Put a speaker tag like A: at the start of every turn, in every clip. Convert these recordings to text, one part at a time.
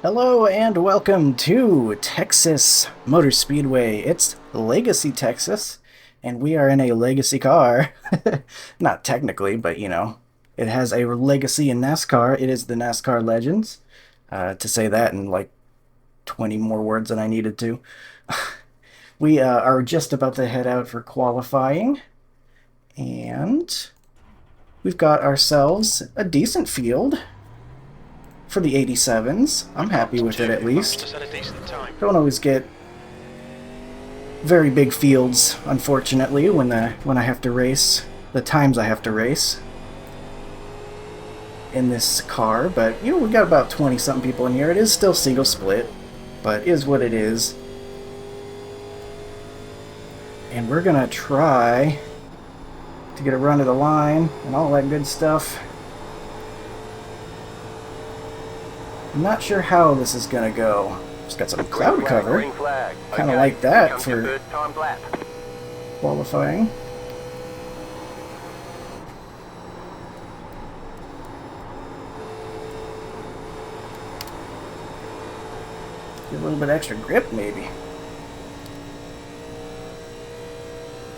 A: Hello and welcome to Texas Motor Speedway. It's Legacy, Texas, and we are in a legacy car. Not technically, but it has a legacy in NASCAR. It is the NASCAR Legends. To say that in like 20 more words than I needed to. We are just about to head out for qualifying, and we've got ourselves a decent field for the 87s. I'm happy with it at least. Don't always get very big fields, unfortunately, when I have to race, the times I have to race in this car. But we've got about 20 something people in here. It is still single split, but is what it is. And we're gonna try to get a run of the line and all that good stuff. I'm not sure how this is gonna go. Just got some cloud cover. Kind of like that for qualifying. Get a little bit extra grip, maybe.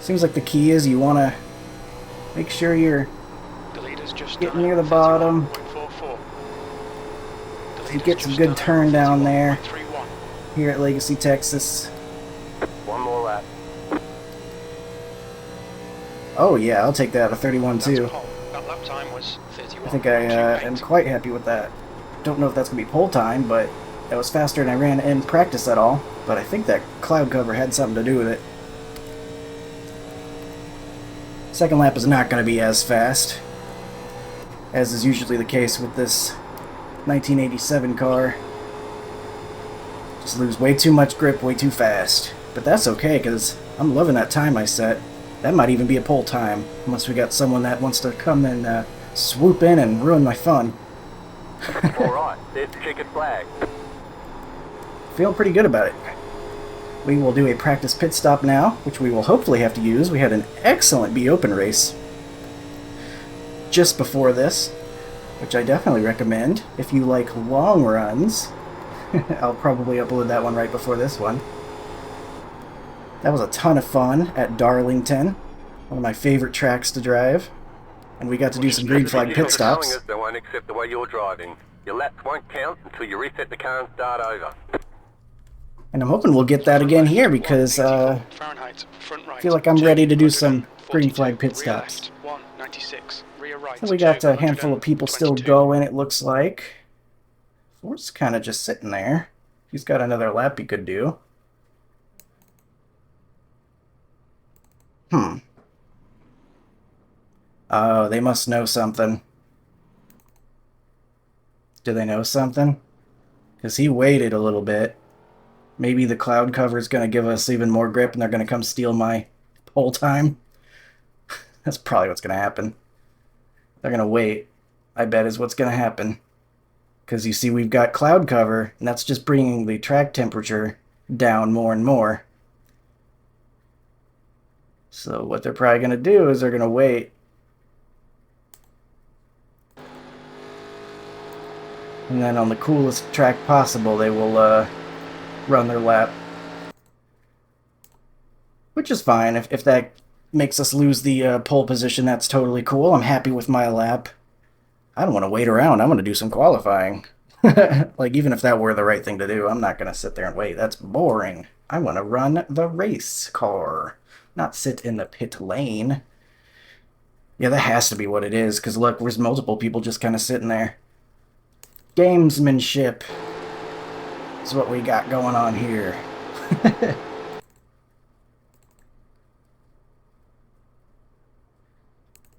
A: Seems like the key is you want to make sure you're getting near the bottom. You get some good turn down there here at Legacy, Texas.
B: One more lap.
A: Oh yeah, I'll take that, a 31 too. I think I am quite happy with that. Don't know if that's going to be pole time, but that was faster than I ran in practice at all. But I think that cloud cover had something to do with it. Second lap is not going to be as fast, as is usually the case with this 1987 car. Just lose way too much grip way too fast. But that's okay, because I'm loving that time I set. That might even be a pole time, unless we got someone that wants to come and swoop in and ruin my fun.
B: Alright, there's the checkered flag.
A: Feeling pretty good about it. We will do a practice pit stop now, which we will hopefully have to use. We had an excellent Be-Open race just before this, which I definitely recommend if you like long runs. I'll probably upload that one right before this one. That was a ton of fun at Darlington, one of my favorite tracks to drive. And we got to do some green flag pit stops.
B: They won't accept the way you're driving. Your laps won't count until you reset the car and start over.
A: And I'm hoping we'll get that again here, because I feel like I'm ready to do some green flag pit stops. So we got a handful of people still going, it looks like. Ford's kind of just sitting there. He's got another lap he could do. Oh, they must know something. Do they know something? Because he waited a little bit. Maybe the cloud cover is going to give us even more grip and they're going to come steal my pole time. That's probably what's going to happen. They're going to wait, I bet is what's going to happen. Because you see we've got cloud cover, and that's just bringing the track temperature down more and more. So what they're probably going to do is they're going to wait. And then on the coolest track possible, they will run their lap. Which is fine. If that makes us lose the pole position, that's totally cool. I'm happy with my lap. I don't want to wait around. I want to do some qualifying. Like, even if that were the right thing to do, I'm not going to sit there and wait. That's boring. I want to run the race car, not sit in the pit lane. Yeah, that has to be what it is, because look, there's multiple people just kind of sitting there. Gamesmanship is what we got going on here.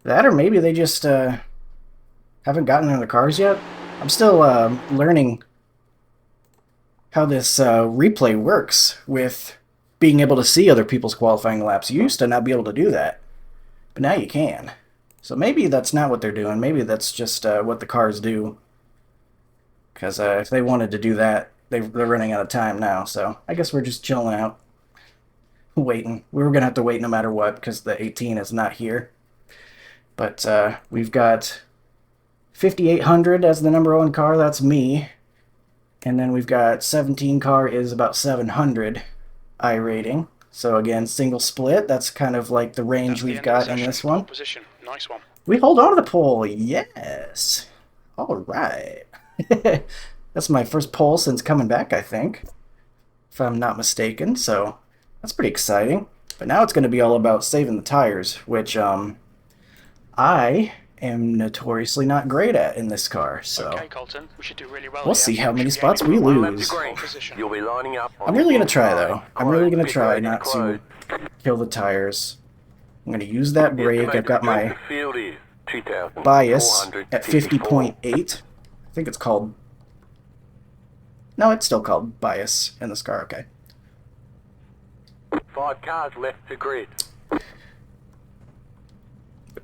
A: That, or maybe they just haven't gotten in the cars yet. I'm still learning how this replay works with being able to see other people's qualifying laps. You used to not be able to do that, but now you can. So maybe that's not what they're doing. Maybe that's just what the cars do. Because if they wanted to do that, they're running out of time now. So I guess we're just chilling out, waiting. We were going to have to wait no matter what, because the 18 is not here. But we've got 5,800 as the number one car. That's me. And then we've got 17 car is about 700 I rating. So again, single split. That's kind of like the range we've got in this one.
C: Position. Nice one.
A: We hold on to the pole. Yes. All right. That's my first pole since coming back, I think, if I'm not mistaken. So that's pretty exciting. But now it's going to be all about saving the tires, which I am notoriously not great at in this car. So
C: okay, Colton, we should do really well.
A: We'll see how many spots we lose.
B: You'll be lining up.
A: I'm really going to try, though. I'm really going to try not to kill the tires. I'm going to use that brake. I've got my bias at 50.8. I think it's called... No, it's still called bias in this car. Okay.
B: 5 cars left to grid.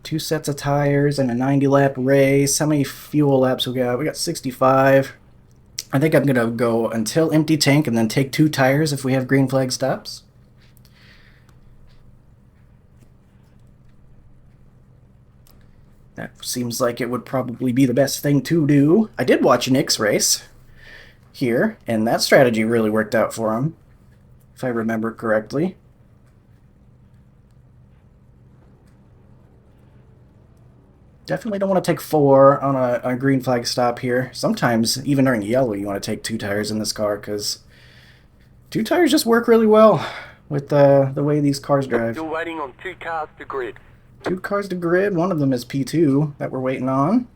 A: 2 sets of tires and a 90-lap race. How many fuel laps we got? We got 65. I think I'm going to go until empty tank and then take 2 tires if we have green flag stops. That seems like it would probably be the best thing to do. I did watch Nick's race here, and that strategy really worked out for him, if I remember correctly. Definitely don't want to take 4 on a green flag stop here. Sometimes, even during yellow, you want to take 2 tires in this car, because 2 tires just work really well with the way these cars drive.
B: You're waiting on 2 cars to grid.
A: 2 cars to grid. One of them is P2 that we're waiting on.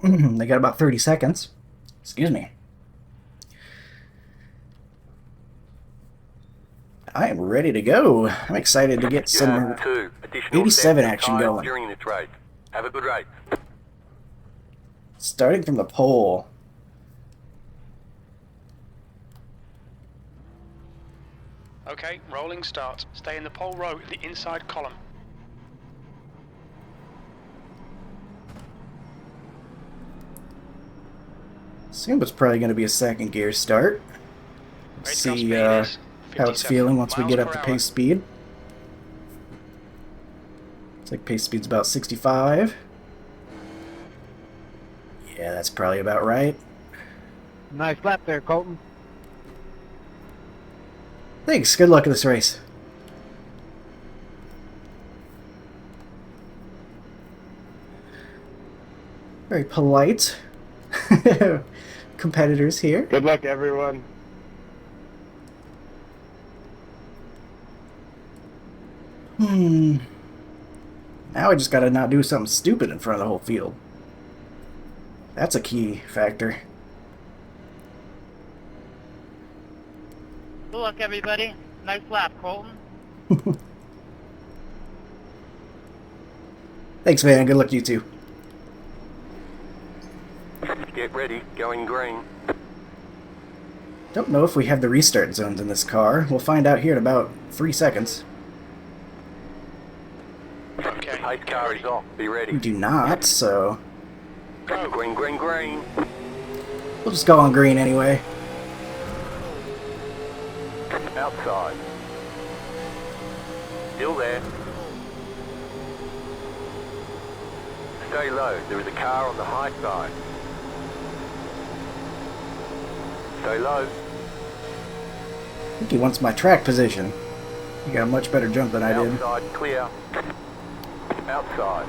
A: They got about 30 seconds. Excuse me. I am ready to go. I'm excited to get some 87 action going.
B: During this race. Have a good race.
A: Starting from the pole.
C: Okay, rolling start. Stay in the pole row, the inside column.
A: Assume it's probably going to be a second gear start. Let's see how it's feeling once we get up to pace speed. Looks like pace speed's about 65. Yeah, that's probably about right.
D: Nice lap there, Colton.
A: Thanks. Good luck in this race. Very polite competitors here.
D: Good luck, everyone.
A: Now I just gotta not do something stupid in front of the whole field. That's a key factor.
E: Good luck, everybody. Nice lap, Colton.
A: Thanks, man. Good luck to you too.
B: Get ready, going green.
A: Don't know if we have the restart zones in this car. We'll find out here in about 3 seconds.
C: Okay.
B: Pace car is off. Be ready.
A: We do not, so
B: Go green, green, green.
A: we'll just go on green anyway.
B: Outside. Still there. Stay low. There is a car on the high side. Stay low.
A: I think he wants my track position. You got a much better jump than I did.
B: Outside, clear. Outside.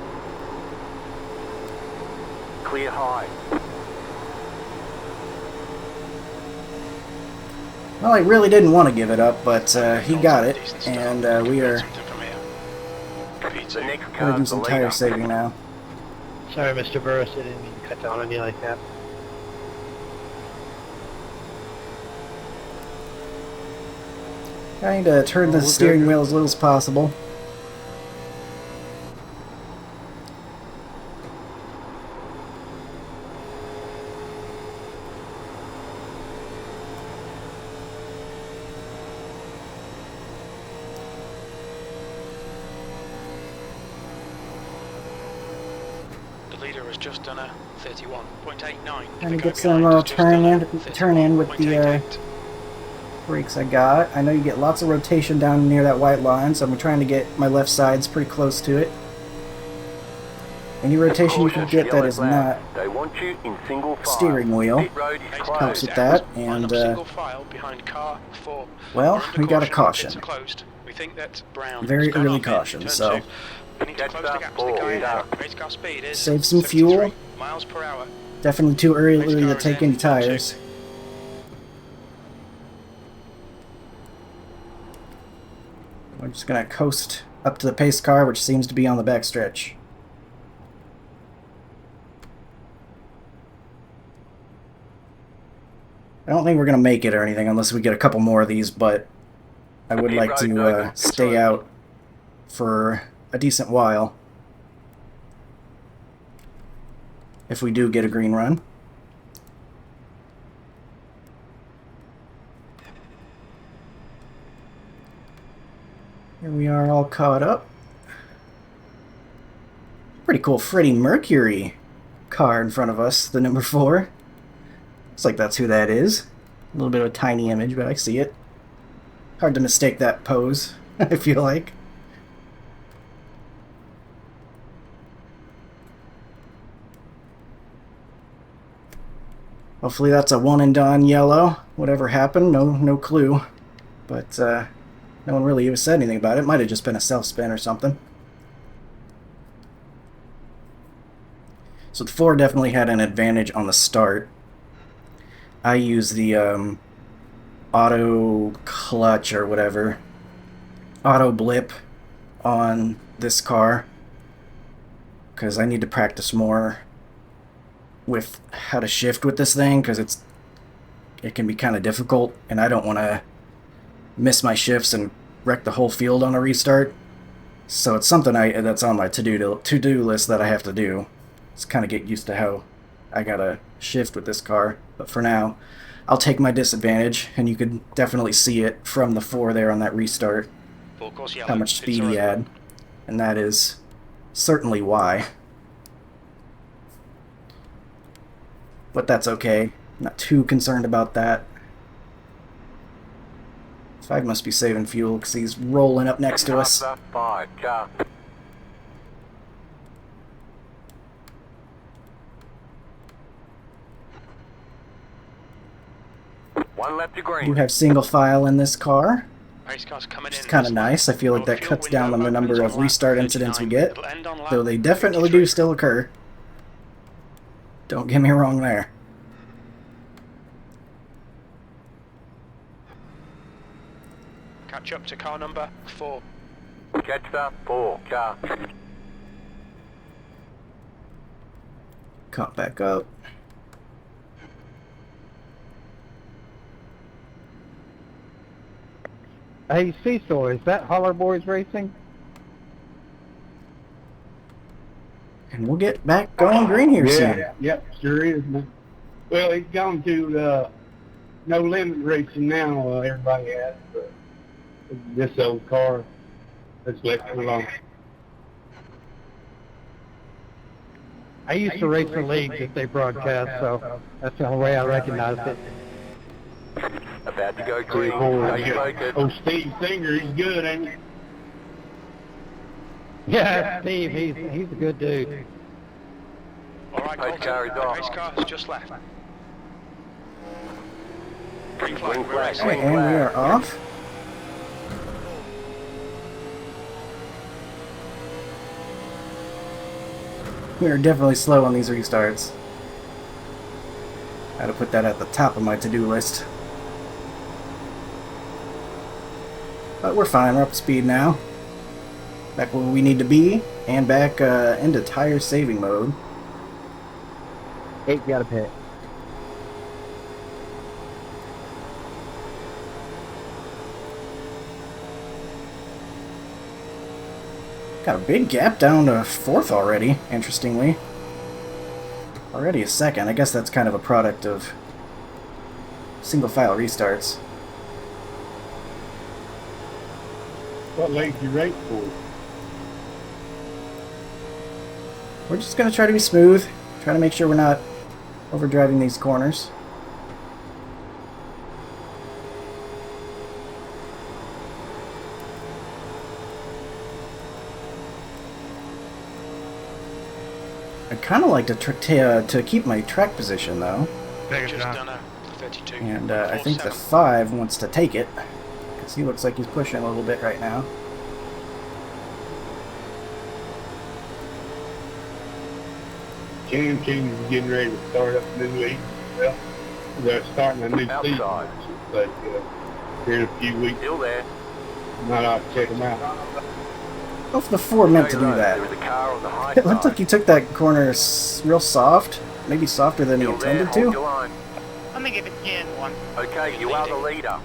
B: Clear high.
A: Well, I really didn't want to give it up, but he got it, and we are
B: The next
A: going to
B: car's
A: do
B: the
A: some
B: leader.
A: tire saving now.
D: Sorry, Mr. Burris, I didn't mean to cut down on you like that.
A: Trying to turn the steering wheel as little as possible.
C: The leader has just done a 31.89.
A: Trying to get some turn in with the brakes I got. I know you get lots of rotation down near that white line, so I'm trying to get my left sides pretty close to it. Any rotation you can
B: Caution,
A: get that
B: yellow
A: is
B: flag.
A: not
B: They want you in single file.
A: steering wheel
B: Pit road is
C: Pace
B: closed.
A: helps
C: is
A: with
C: out.
A: that,
C: Line
A: and
C: up single file behind car 4.
A: well,
C: We're under
A: we got a
C: Pits
A: caution.
C: are closed. We think that's Brown.
A: Very
C: Start
A: early
C: off in
A: caution,
C: turn
A: so
C: 2. We need to close the gap to the guy ahead. Race car speed is
A: save some
C: 73
A: fuel.
C: miles per hour.
A: Definitely too early
C: Race
A: to
C: car is
A: take
C: in
A: any
C: turn 2.
A: tires. We're just gonna coast up to the pace car, which seems to be on the backstretch. I don't think we're gonna make it or anything unless we get a couple more of these, but I would like to stay out for a decent while if we do get a green run. Here we are all caught up. Pretty cool Freddie Mercury car in front of us, the number 4. Looks like that's who that is. A little bit of a tiny image, but I see it. Hard to mistake that pose, I feel like. Hopefully that's a one and done yellow. Whatever happened, no clue. But no one really even said anything about it. Might have just been a self-spin or something. So the 4 definitely had an advantage on the start. I use the auto clutch or whatever, auto blip on this car because I need to practice more with how to shift with this thing because it can be kind of difficult, and I don't want to miss my shifts and wreck the whole field on a restart. So it's something that's on my to-do list that I have to do. Just kind of get used to how I gotta shift with this car. But for now, I'll take my disadvantage, and you could definitely see it from the 4 there on that restart,
C: Full course yellow.
A: how much
C: Pits
A: speed
C: are
A: he
C: open.
A: had, and that is certainly why. But that's okay. Not too concerned about that. 5 must be saving fuel because he's rolling up next to us.
B: 5, car. One lap to
A: We
B: green.
A: do have single file in this car,
C: Race car's coming
A: which is
C: in.
A: kind of nice. I feel like that
C: Fuel
A: cuts down on
C: window
A: the number
C: opens
A: of
C: on lap
A: restart incidents we
C: 39.
A: get,
C: It'll end on lap
A: though they definitely
C: 53.
A: do still occur. Don't get me wrong there.
C: Catch up to car number 4.
B: Catch up 4, car.
A: Caught back up.
D: Hey, Cecil, is that Holler Boys Racing?
A: And we'll get back going green here soon.
F: Yep, sure is, man. Well, he's gone to No Limit Racing now, everybody has. But this old car, let's let him alone.
D: I used to race the leagues that they broadcast, so that's the only way I recognized it.
B: About to go green.
F: Oh,
B: Stay focused.
F: oh, Steve Singer, he's good, ain't he?
D: Yeah, Steve, he's a good dude.
C: Alright,
B: Race car is off.
C: Race car has just left. Green
B: Green
C: flag, we're
B: flag,
C: racing.
A: Okay, and we are off. We are definitely slow on these restarts. Gotta put that at the top of my to-do list. But we're fine, we're up to speed now. Back where we need to be, and back into tire saving mode.
D: 8 got a pit.
A: Got a big gap down to 4th already, interestingly. Already a 2nd. I guess that's kind of a product of single file restarts.
F: What leg you race for?
A: We're just gonna try to be smooth, try to make sure we're not overdriving these corners. kind of like to keep my track position though,
D: Take it,
C: Just
D: John.
C: done a 32.
A: and I think the
C: 47.
A: 5 wants to take it because he looks like he's pushing a little bit right now.
F: Cam King is getting ready to start up a new league. Well, they're starting a new season.
B: Outside.
F: But here in a few weeks,
B: Still there.
F: might ought to check them out.
A: Both the 4 meant to
B: Stay
A: do
B: low.
A: that.
B: There is a car on the high
A: It looked like
B: side.
A: he took that corner real soft, maybe softer than he
B: Still there.
A: intended
B: Hold
A: to.
B: your line.
E: Let me give it Ken one.
B: Okay, you are the leader.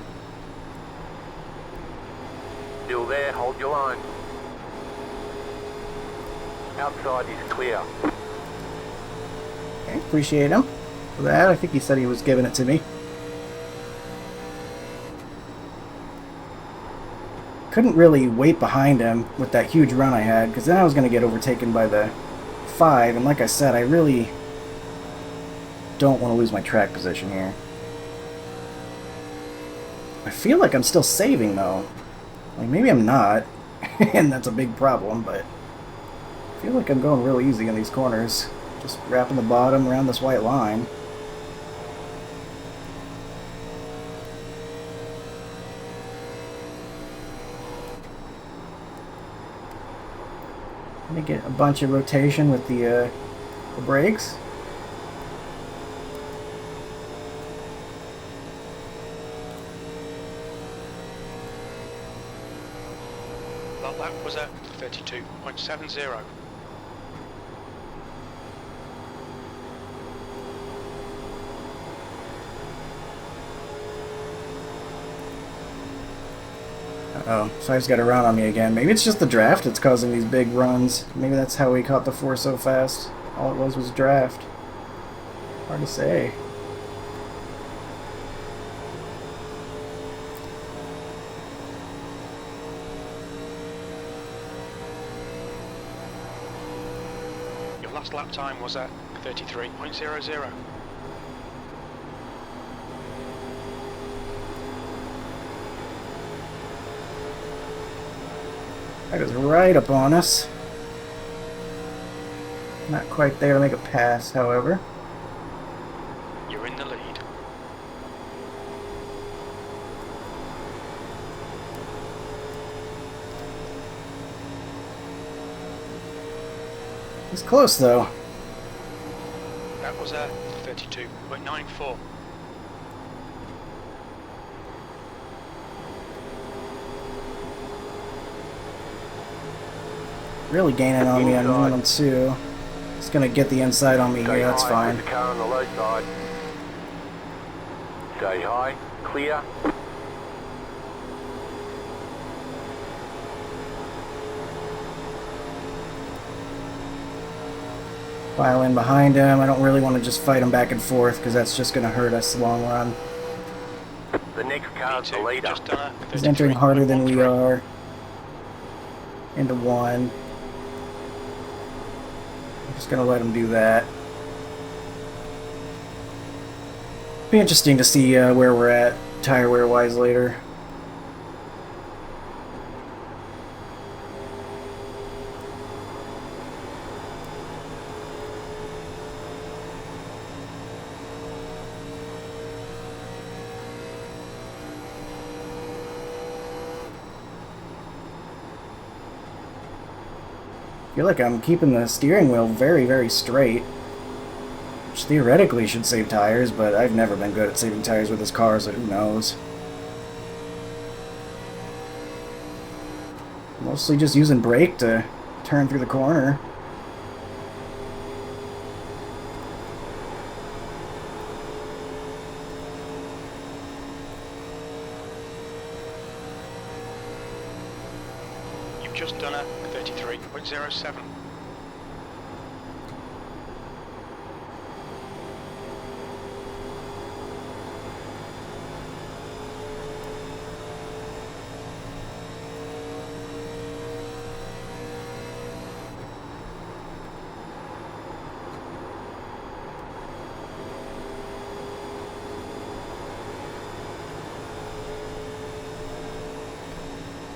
B: Still there. Hold your line. Outside is clear.
A: Okay, appreciate him for that. I think he said he was giving it to me. Couldn't really wait behind him with that huge run I had, because then I was going to get overtaken by the 5, and like I said, I really don't want to lose my track position here. I feel like I'm still saving, though. Like, maybe I'm not, and that's a big problem, but I feel like I'm going real easy in these corners. Just wrapping the bottom around this white line. Let me get a bunch of rotation with the brakes.
C: That lap was at 32.70.
A: Uh-oh, Five's got a run on me again. Maybe it's just the draft that's causing these big runs. Maybe that's how we caught the 4 so fast. All it was draft. Hard to say.
C: Your last lap time was at 33.00.
A: That is right up on us. Not quite there to make a pass, however.
C: You're in the lead.
A: It's close, though.
C: That was at 32.94.
A: Really gaining on me on 1 and 2. It's gonna get the inside on me
B: Stay
A: here, that's
B: high.
A: fine.
B: There's a car on the low side. Stay high. Clear.
A: File in behind him. I don't really want to just fight him back and forth, because that's just gonna hurt us long run.
B: The next car's the
C: Me too.
B: leader.
C: Just done a
A: He's entering harder than we
C: 33.13.
A: are. Into 1. I'm just gonna let him do that. Be interesting to see where we're at tire wear wise later. I feel like I'm keeping the steering wheel very, very straight. Which theoretically should save tires, but I've never been good at saving tires with this car, so who knows. Mostly just using brake to turn through the corner.
C: You've just done a 33.07.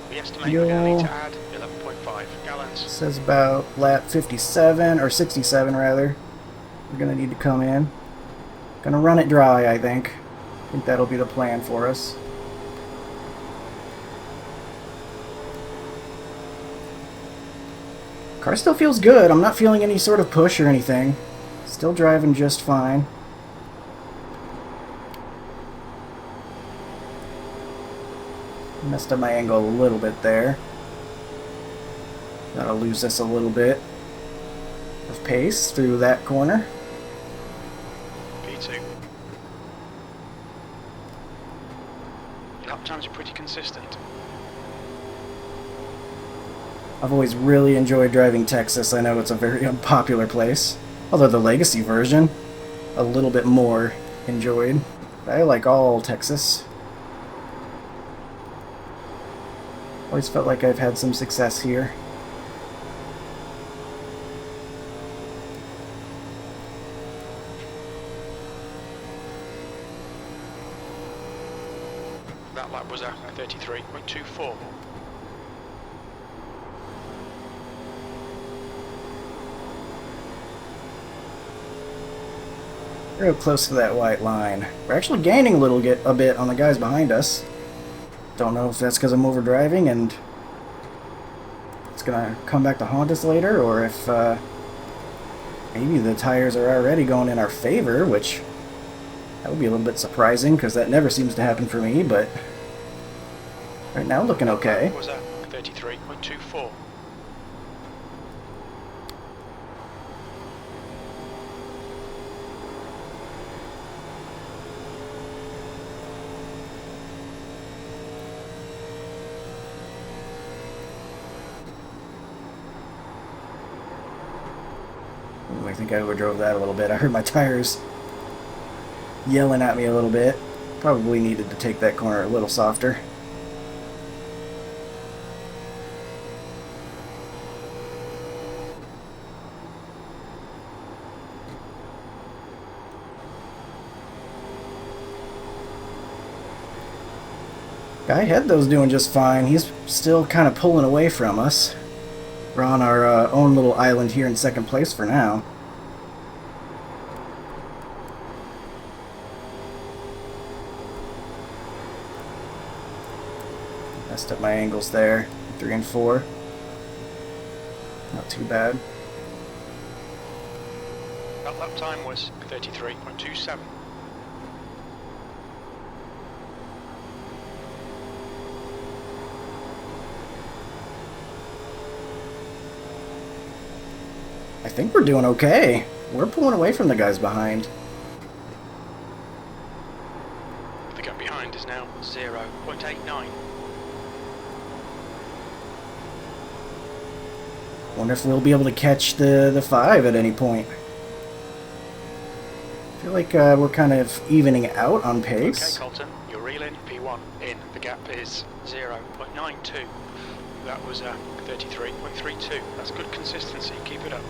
C: We estimate we're going to need to add 11.5 gallons
A: Says about lap 57, or 67 rather. We're gonna need to come in. Gonna run it dry, I think. I think that'll be the plan for us. Car still feels good. I'm not feeling any sort of push or anything. Still driving just fine. Messed up my angle a little bit there. That'll lose us a little bit of pace through that corner.
C: P2. Lap times are pretty consistent.
A: I've always really enjoyed driving Texas. I know it's a very unpopular place. Although the Legacy version, a little bit more enjoyed. I like all Texas. Always felt like I've had some success here.
C: That lap was a 33.24.
A: Real close to that white line. We're actually gaining a bit on the guys behind us. Don't know if that's because I'm overdriving and it's gonna come back to haunt us later, or if maybe the tires are already going in our favor, which that would be a little bit surprising because that never seems to happen for me, but right now looking okay.
C: Was a 33.24.
A: Ooh, I think I overdrove that a little bit. I heard my tires yelling at me a little bit. Probably needed to take that corner a little softer. Guy ahead though's doing just fine. He's still kind of pulling away from us. We're on our own little island here in second place for now. Messed up my angles there. 3 and 4. Not too bad.
C: That lap time was 33.27.
A: I think we're doing okay. We're pulling away from the guys behind.
C: The gap behind is now 0.89.
A: Wonder if we'll be able to catch the 5 at any point. I feel like we're kind of evening out on pace.
C: Okay, Colton, you're reeling P1 in. The gap is 0.92. That was 33.32. That's good consistency. Keep it up.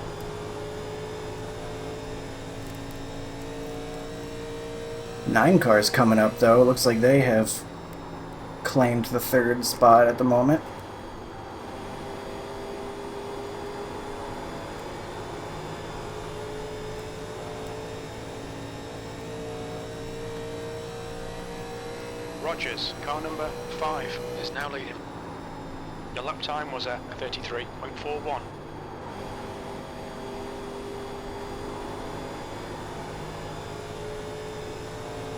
A: Nine cars coming up though. Looks like they have claimed the 3rd spot at the moment.
C: Rogers, car number 5, is now leading. Your lap time was at 33.41.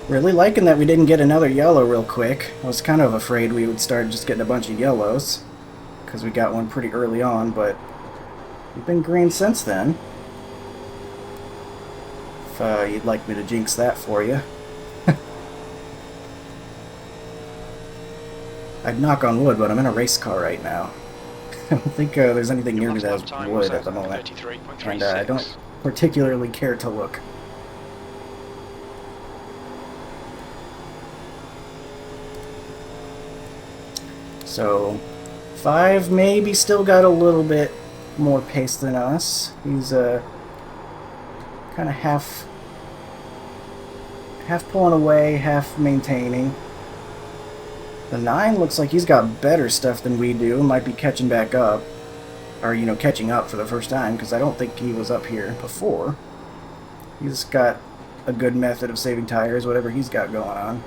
A: Really liking that we didn't get another yellow real quick. I was kind of afraid we would start just getting a bunch of yellows, because we got one pretty early on, but we've been green since then. If you'd like me to jinx that for you. I'd knock on wood, but I'm in a race car right now. I don't think there's anything near me that has wood at the moment, and I don't particularly care to look. So, 5 maybe still got a little bit more pace than us. He's kind of half pulling away, half maintaining. The 9 looks like he's got better stuff than we do. Might be catching back up. or, you know, catching up for the first time, because I don't think he was up here before. He's got a good method of saving tires, whatever he's got going on.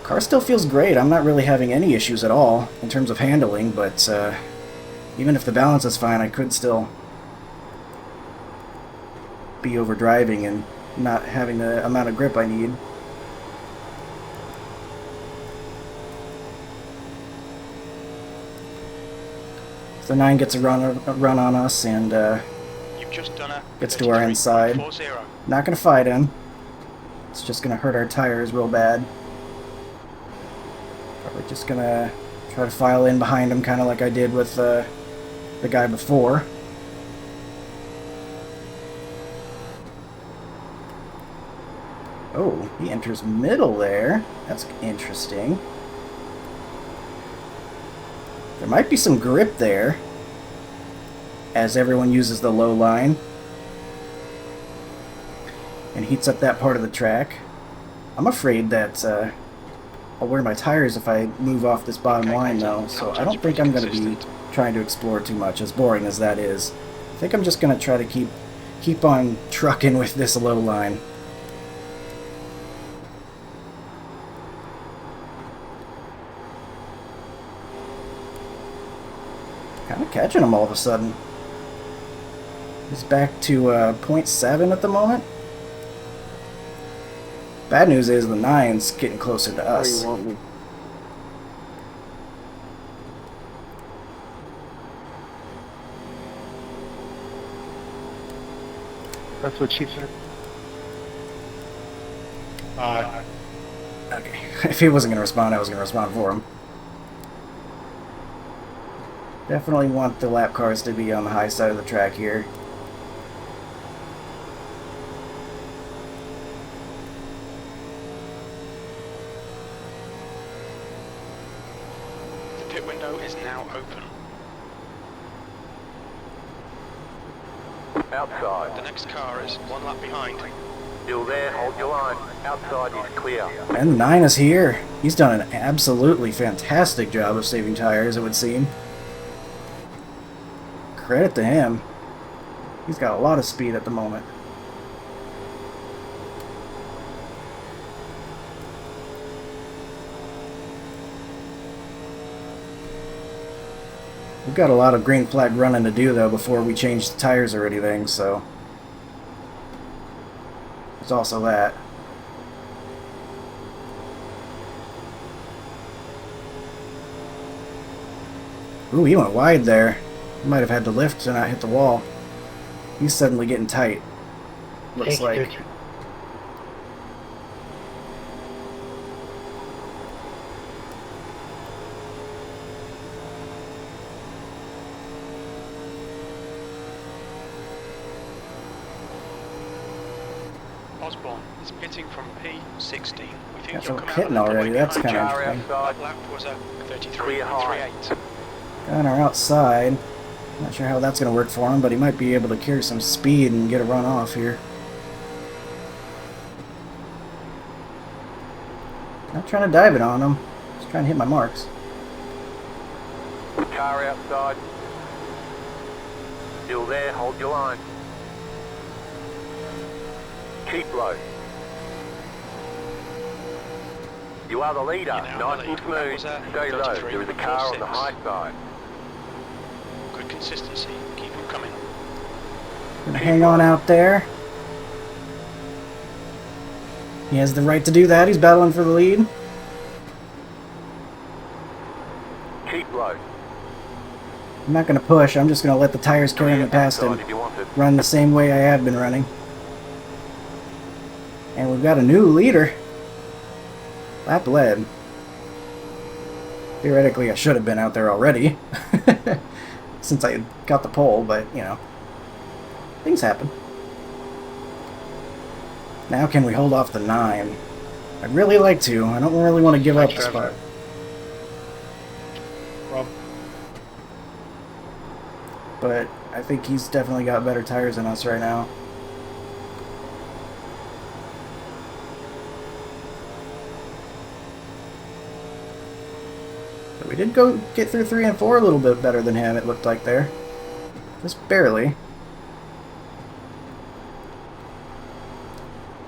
A: Car still feels great. I'm not really having any issues at all in terms of handling, but even if the balance is fine, I could still be overdriving and not having the amount of grip I need. So 9 gets a run on us and
C: You've just done a
A: gets to our inside.
C: 33.40.
A: Not going to fight him. It's just going to hurt our tires real bad. Probably just going to try to file in behind him, kind of like I did with the guy before. Oh, he enters middle there. That's interesting. There might be some grip there, as everyone uses the low line and heats up that part of the track. I'm afraid that I'll wear my tires if I move off this bottom line, though, so I don't think I'm going to be trying to explore too much, as boring as that is. I think I'm just going to try to keep on trucking with this low line. Kind of catching him all of a sudden. He's back to 0.7 at the moment. Bad news is the 9's getting closer to us.
D: That's what she said.
A: Okay. If he wasn't going to respond, I was going to respond for him. Definitely want the lap cars to be on the high side of the track here.
C: The pit window is now open.
B: Outside.
C: The next car is one lap behind.
B: Still there, hold your line. Outside is clear.
A: And the 9 is here. He's done an absolutely fantastic job of saving tires, it would seem. Credit to him. He's got a lot of speed at the moment. We've got a lot of green flag running to do, though, before we change the tires or anything, so there's also that. Ooh, he went wide there. He might have had to lift to not hit the wall. He's suddenly getting tight. Looks like.
C: Osborne is pitting from P16. We think
A: That's
C: you'll
A: a
C: come out
A: hitting
C: a little
A: already.
C: bit
A: That's
C: behind
A: kind of
C: you.
A: interesting.
C: That lap was a 33.38.
A: On our outside. Not sure how that's going to work for him, but he might be able to carry some speed and get a run off here. Not trying to dive it on him. Just trying to hit my marks.
B: Car outside. Still there, hold your line. Keep low. You are the leader.
C: You're now
B: Nice
C: in
B: and
C: the lead. That was
B: smooth.
C: a
B: Stay low. There is a car on the
C: 33.46.
B: high side.
C: Good consistency. Keep them coming.
A: Gonna hang on out there. He has the right to do that. He's battling for the lead.
B: Keep low.
A: I'm not gonna push. I'm just gonna let the tires carry me past him.
B: Outside if you want it.
A: Run the same way I have been running. And we've got a new leader. Lap led. Theoretically, I should have been out there already. Since I got the pole, but, you know. Things happen. Now can we hold off the 9? I'd really like to. I don't really want to give up the spot.
F: Rob.
A: But I think he's definitely got better tires than us right now. We did go get through 3 and 4 a little bit better than him, it looked like there. Just barely.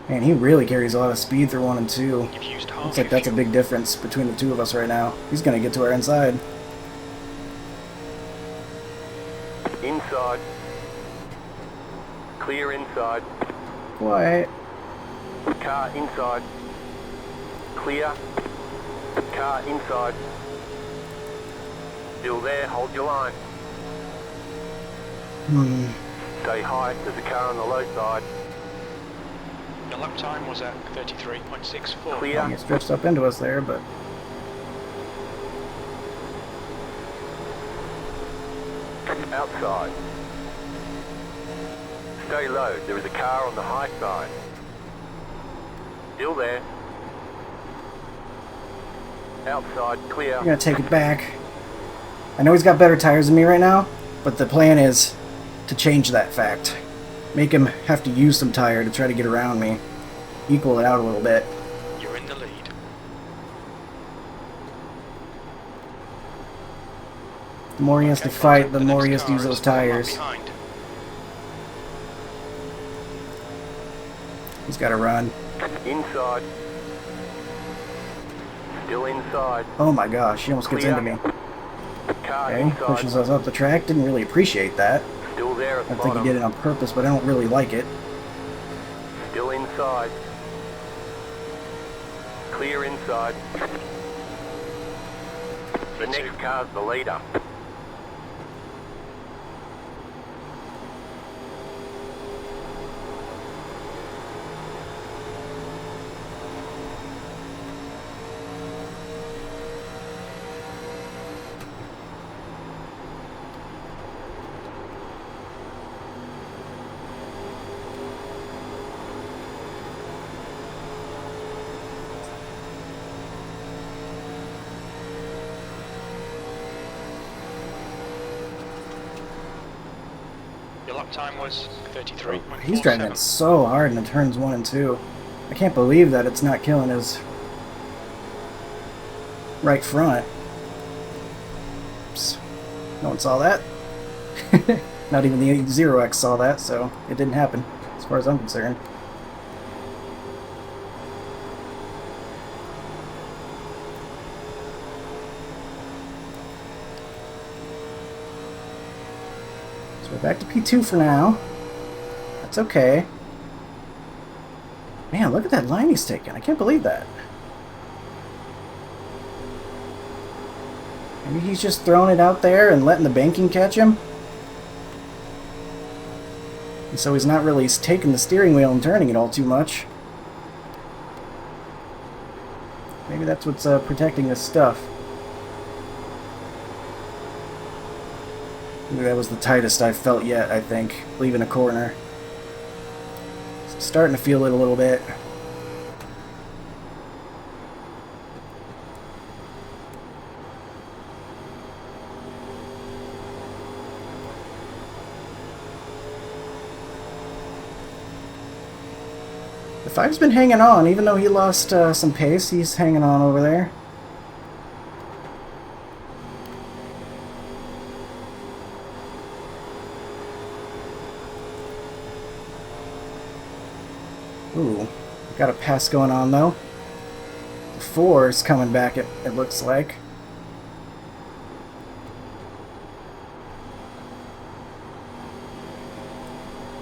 A: Man, he really carries a lot of speed through 1 and 2.
C: You've used half
A: Looks like
C: your
A: that's a
C: fuel.
A: big difference between the two of us right now. He's gonna get to our inside.
B: Inside. Clear inside.
A: Quiet.
B: Car inside. Clear. Car inside. Still there, hold your line. Stay high, there's a car on the low side.
C: Your lap time was at 33.64.
B: Clear.
A: He stretched up into us there, but
B: Outside. Stay low, there is a car on the high side. Still there. Outside, clear.
A: I'm gonna take it back. I know he's got better tires than me right now, but the plan is to change that fact. Make him have to use some tire to try to get around me. Equal it out a little bit.
C: You're in the lead.
A: The more he has to
C: Okay,
A: fight,
C: contact
A: the
C: the
A: more
C: next
A: he has to
C: car
A: use
C: is
A: those
C: 1 lap
A: tires.
C: behind.
A: He's gotta run.
B: Inside. Still inside.
A: Oh my gosh, he almost gets
B: Clear.
A: into me.
B: Car
A: Okay,
B: inside.
A: pushes us up the track. Didn't really appreciate that.
B: Still there at
A: I
B: the
A: think he
B: bottom.
A: did it on purpose, but I don't really like it.
B: Still inside. Clear inside. The next car's the leader.
C: Your lap time was 33.47.
A: He's driving it so hard in the turns 1 and 2. I can't believe that it's not killing his right front. Oops. No one saw that. Not even the 0X saw that, so it didn't happen, as far as I'm concerned. So we're back to P2 for now. That's okay. Man, look at that line he's taking. I can't believe that. Maybe he's just throwing it out there and letting the banking catch him. And so he's not really taking the steering wheel and turning it all too much. Maybe that's what's protecting this stuff. Maybe that was the tightest I've felt yet, I think, leaving a corner. Starting to feel it a little bit. The 5's been hanging on, even though he lost some pace, he's hanging on over there. Ooh, got a pass going on though. The 4 is coming back, it looks like.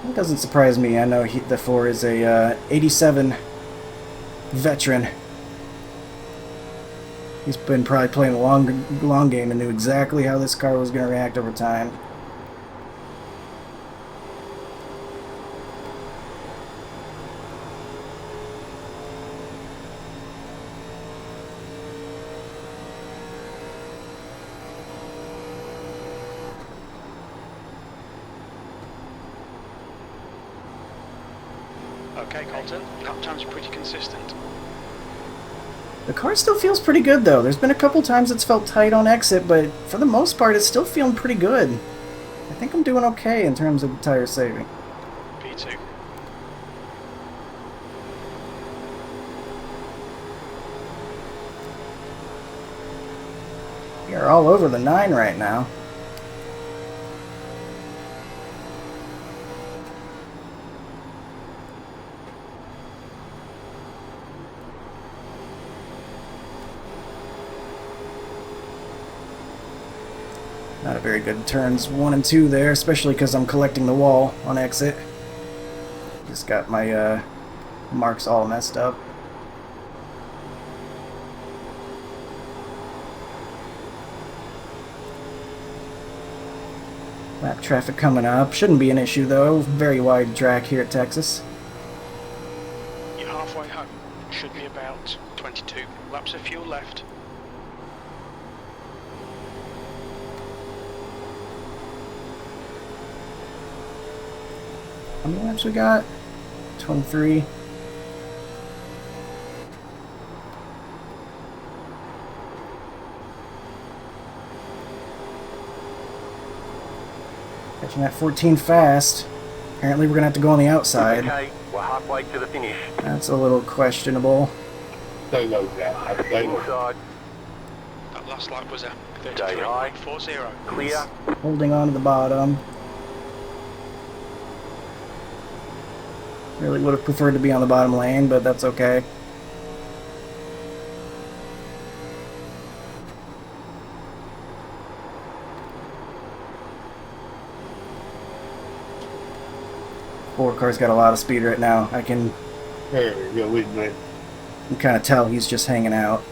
A: It doesn't surprise me. I know the 4 is a 87 veteran. He's been probably playing a long game and knew exactly how this car was going to react over time.
C: Okay, Colton. Lap times are pretty consistent.
A: The car still feels pretty good though. There's been a couple times it's felt tight on exit, but for the most part it's still feeling pretty good. I think I'm doing okay in terms of tire saving.
C: P2.
A: We are all over the 9 right now. Not a very good turns 1 and 2 there, especially because I'm collecting the wall on exit. Just got my marks all messed up. Lap traffic coming up. Shouldn't be an issue though. Very wide track here at Texas.
C: You're halfway home. Should be about 22 laps of fuel left.
A: How many laps we got? 23. Catching that 14 fast. Apparently we're going to have to go on the outside.
B: Okay, we're halfway to the finish.
A: That's a little questionable.
F: So low down.
B: Inside,
C: That last lap was a
B: Stay high.
C: 33.40.
B: clear.
A: Holding on to the bottom. Really would have preferred to be on the bottom lane, but that's okay. Four car's got a lot of speed right now. I can
F: There we go, isn't it?
A: kind of tell he's just hanging out.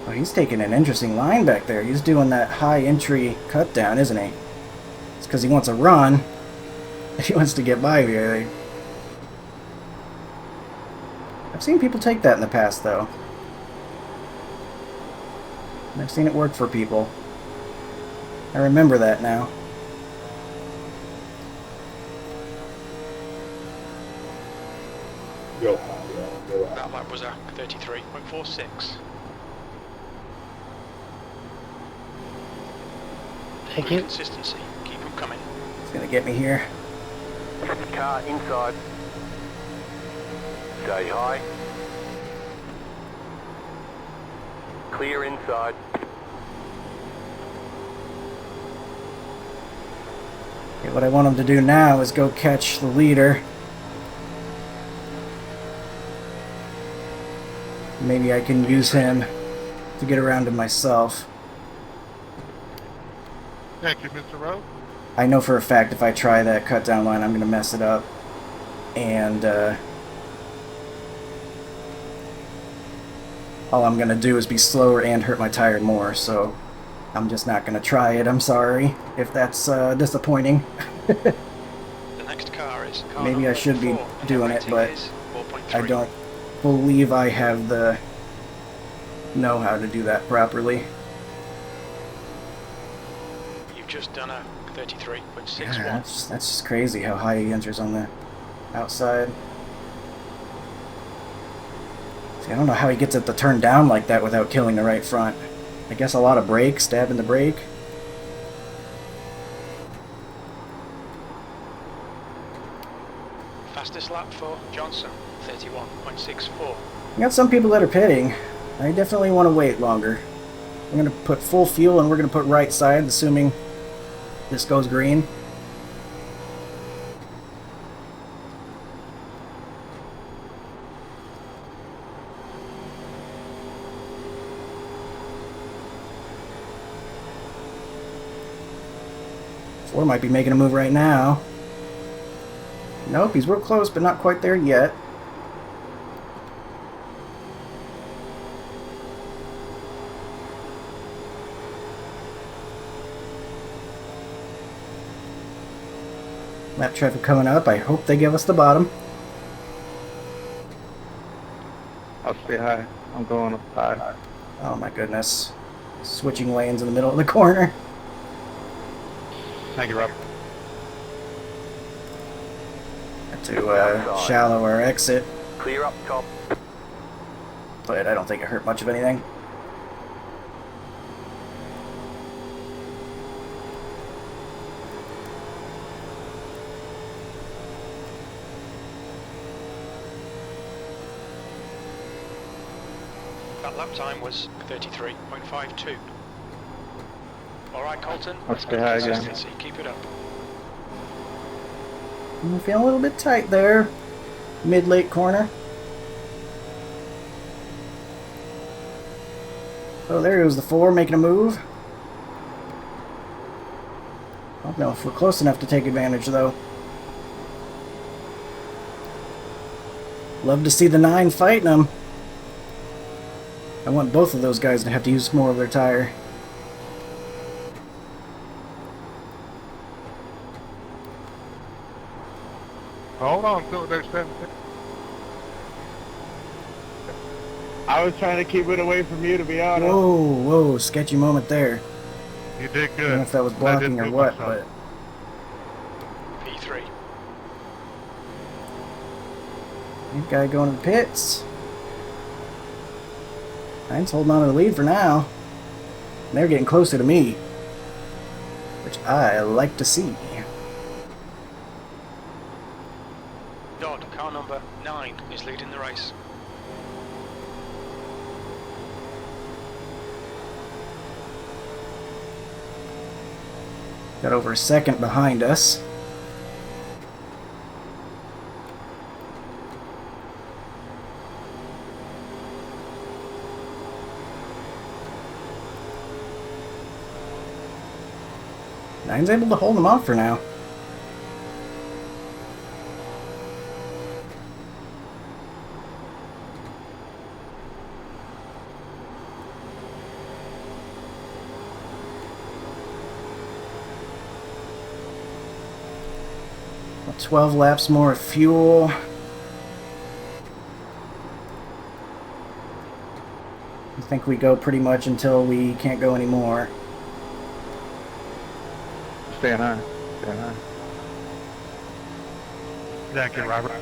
A: Oh, he's taking an interesting line back there. He's doing that high entry cut down, isn't he? It's because he wants a run. He wants to get by here. I've seen people take that in the past, though. I've seen it work for people. I remember that now.
F: Go. Go out.
C: That lap was a 33.46.
D: Thank
C: Good
D: you.
C: consistency. Keep them coming.
A: It's gonna get me here.
B: Car inside. Stay high. Clear inside.
A: Okay, what I want him to do now is go catch the leader. Maybe I can use him to get around to myself.
D: Thank you, Mr. Rowe.
A: I know for a fact if I try that cut down line, I'm going to mess it up. And all I'm going to do is be slower and hurt my tire more. So I'm just not going to try it. I'm sorry if that's disappointing.
C: The next car is car
A: Maybe I
C: number
A: should be
C: 4, and
A: doing
C: the
A: it,
C: rating
A: but
C: is 4.3.
A: I don't believe I have the know how to do that properly.
C: You've just done a 33.61.
A: Yeah, that's just crazy how high he enters on the outside. See, I don't know how he gets it to turn down like that without killing the right front. I guess a lot of brake, stabbing the brake.
C: Fastest lap for Johnson, 31.64.
A: We got some people that are pitting. I definitely want to wait longer. I'm going to put full fuel and we're going to put right side, assuming this goes green. Four might be making a move right now. Nope, he's real close, but not quite there yet. Lap traffic coming up. I hope they give us the bottom.
D: I'll stay high. I'm going up high.
A: Oh my goodness. Switching lanes in the middle of the corner.
D: Thank you, Rob.
A: Have to shallow our exit,
B: Clear up top.
A: but I don't think it hurt much of anything.
C: That lap time was 33.52. Alright, Colton.
D: Let's
C: Good
D: go ahead again.
C: consistency. Keep it up.
A: I'm feeling a little bit tight there. Mid-late corner. Oh, there goes the 4 making a move. I don't know if we're close enough to take advantage, though. Love to see the 9 fighting them. I want both of those guys to have to use more of their tire.
G: Hold on, so there's 7.
F: I was trying to keep it away from you, to be honest.
A: Whoa, whoa, sketchy moment there.
G: You did
A: I
G: good.
A: don't know if that was
G: I
A: blocking
G: didn't
A: or
G: move
A: what,
G: myself.
A: but
C: P3.
A: that guy going to the pits. Nine's holding on to the lead for now. And they're getting closer to me, which I like to see.
C: Dodd, car number 9, is leading the race.
A: Got over a second behind us. Nine's able to hold him off for now. Well, 12 laps more of fuel. I think we go pretty much until we can't go anymore.
D: Staying high. Staying high.
G: Exactly, Robert.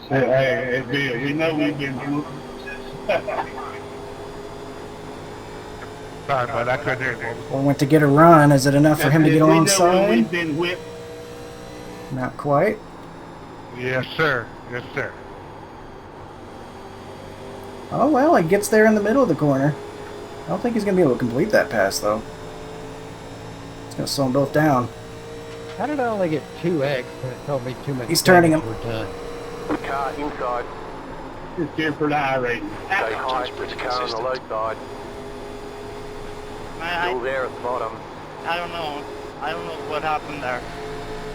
F: Hey, Bill, we know we've been
G: Sorry, bud. I couldn't hear you.
A: Well, went to get a run. Is it enough for him to get
F: We know
A: alongside?
F: we've been whipped.
A: Not quite.
G: Yes, sir. Yes, sir.
A: Oh well, he gets there in the middle of the corner. I don't think he's going to be able to complete that pass, though. It's going to slow them both down.
D: How did I only get 2x when it told me too much?
A: He's turning him.
D: damage was done?
B: Car inside.
F: It's here for the iRacing.
B: Stay high. There's a car on the low side. Still there at the bottom.
E: I don't know. I don't know what happened there.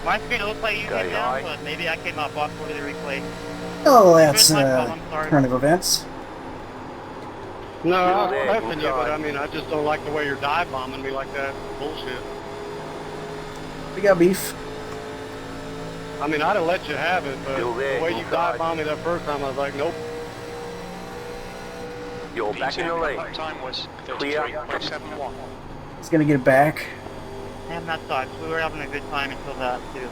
E: My screen looks like you
B: Okay,
E: came down,
B: aye.
E: but maybe I came up off for the replay.
A: Oh, that's
E: Here's my fault, I'm sorry.
A: turn of events.
F: No, I
B: Still
F: was
B: there,
F: pressing you, but
B: inside.
F: I mean, I just don't like the way you're dive bombing me like that. Bullshit.
A: We got beef.
F: I mean, I'd have let you have it, but
B: Still there,
F: the way you
B: inside.
F: dive bombed me that first time, I was like, nope.
B: You're back in the lead.
C: Lap time was
B: Clear.
C: 33.71.
A: He's going to get it back.
E: Damn, that sucks. We were having a good time until that, too.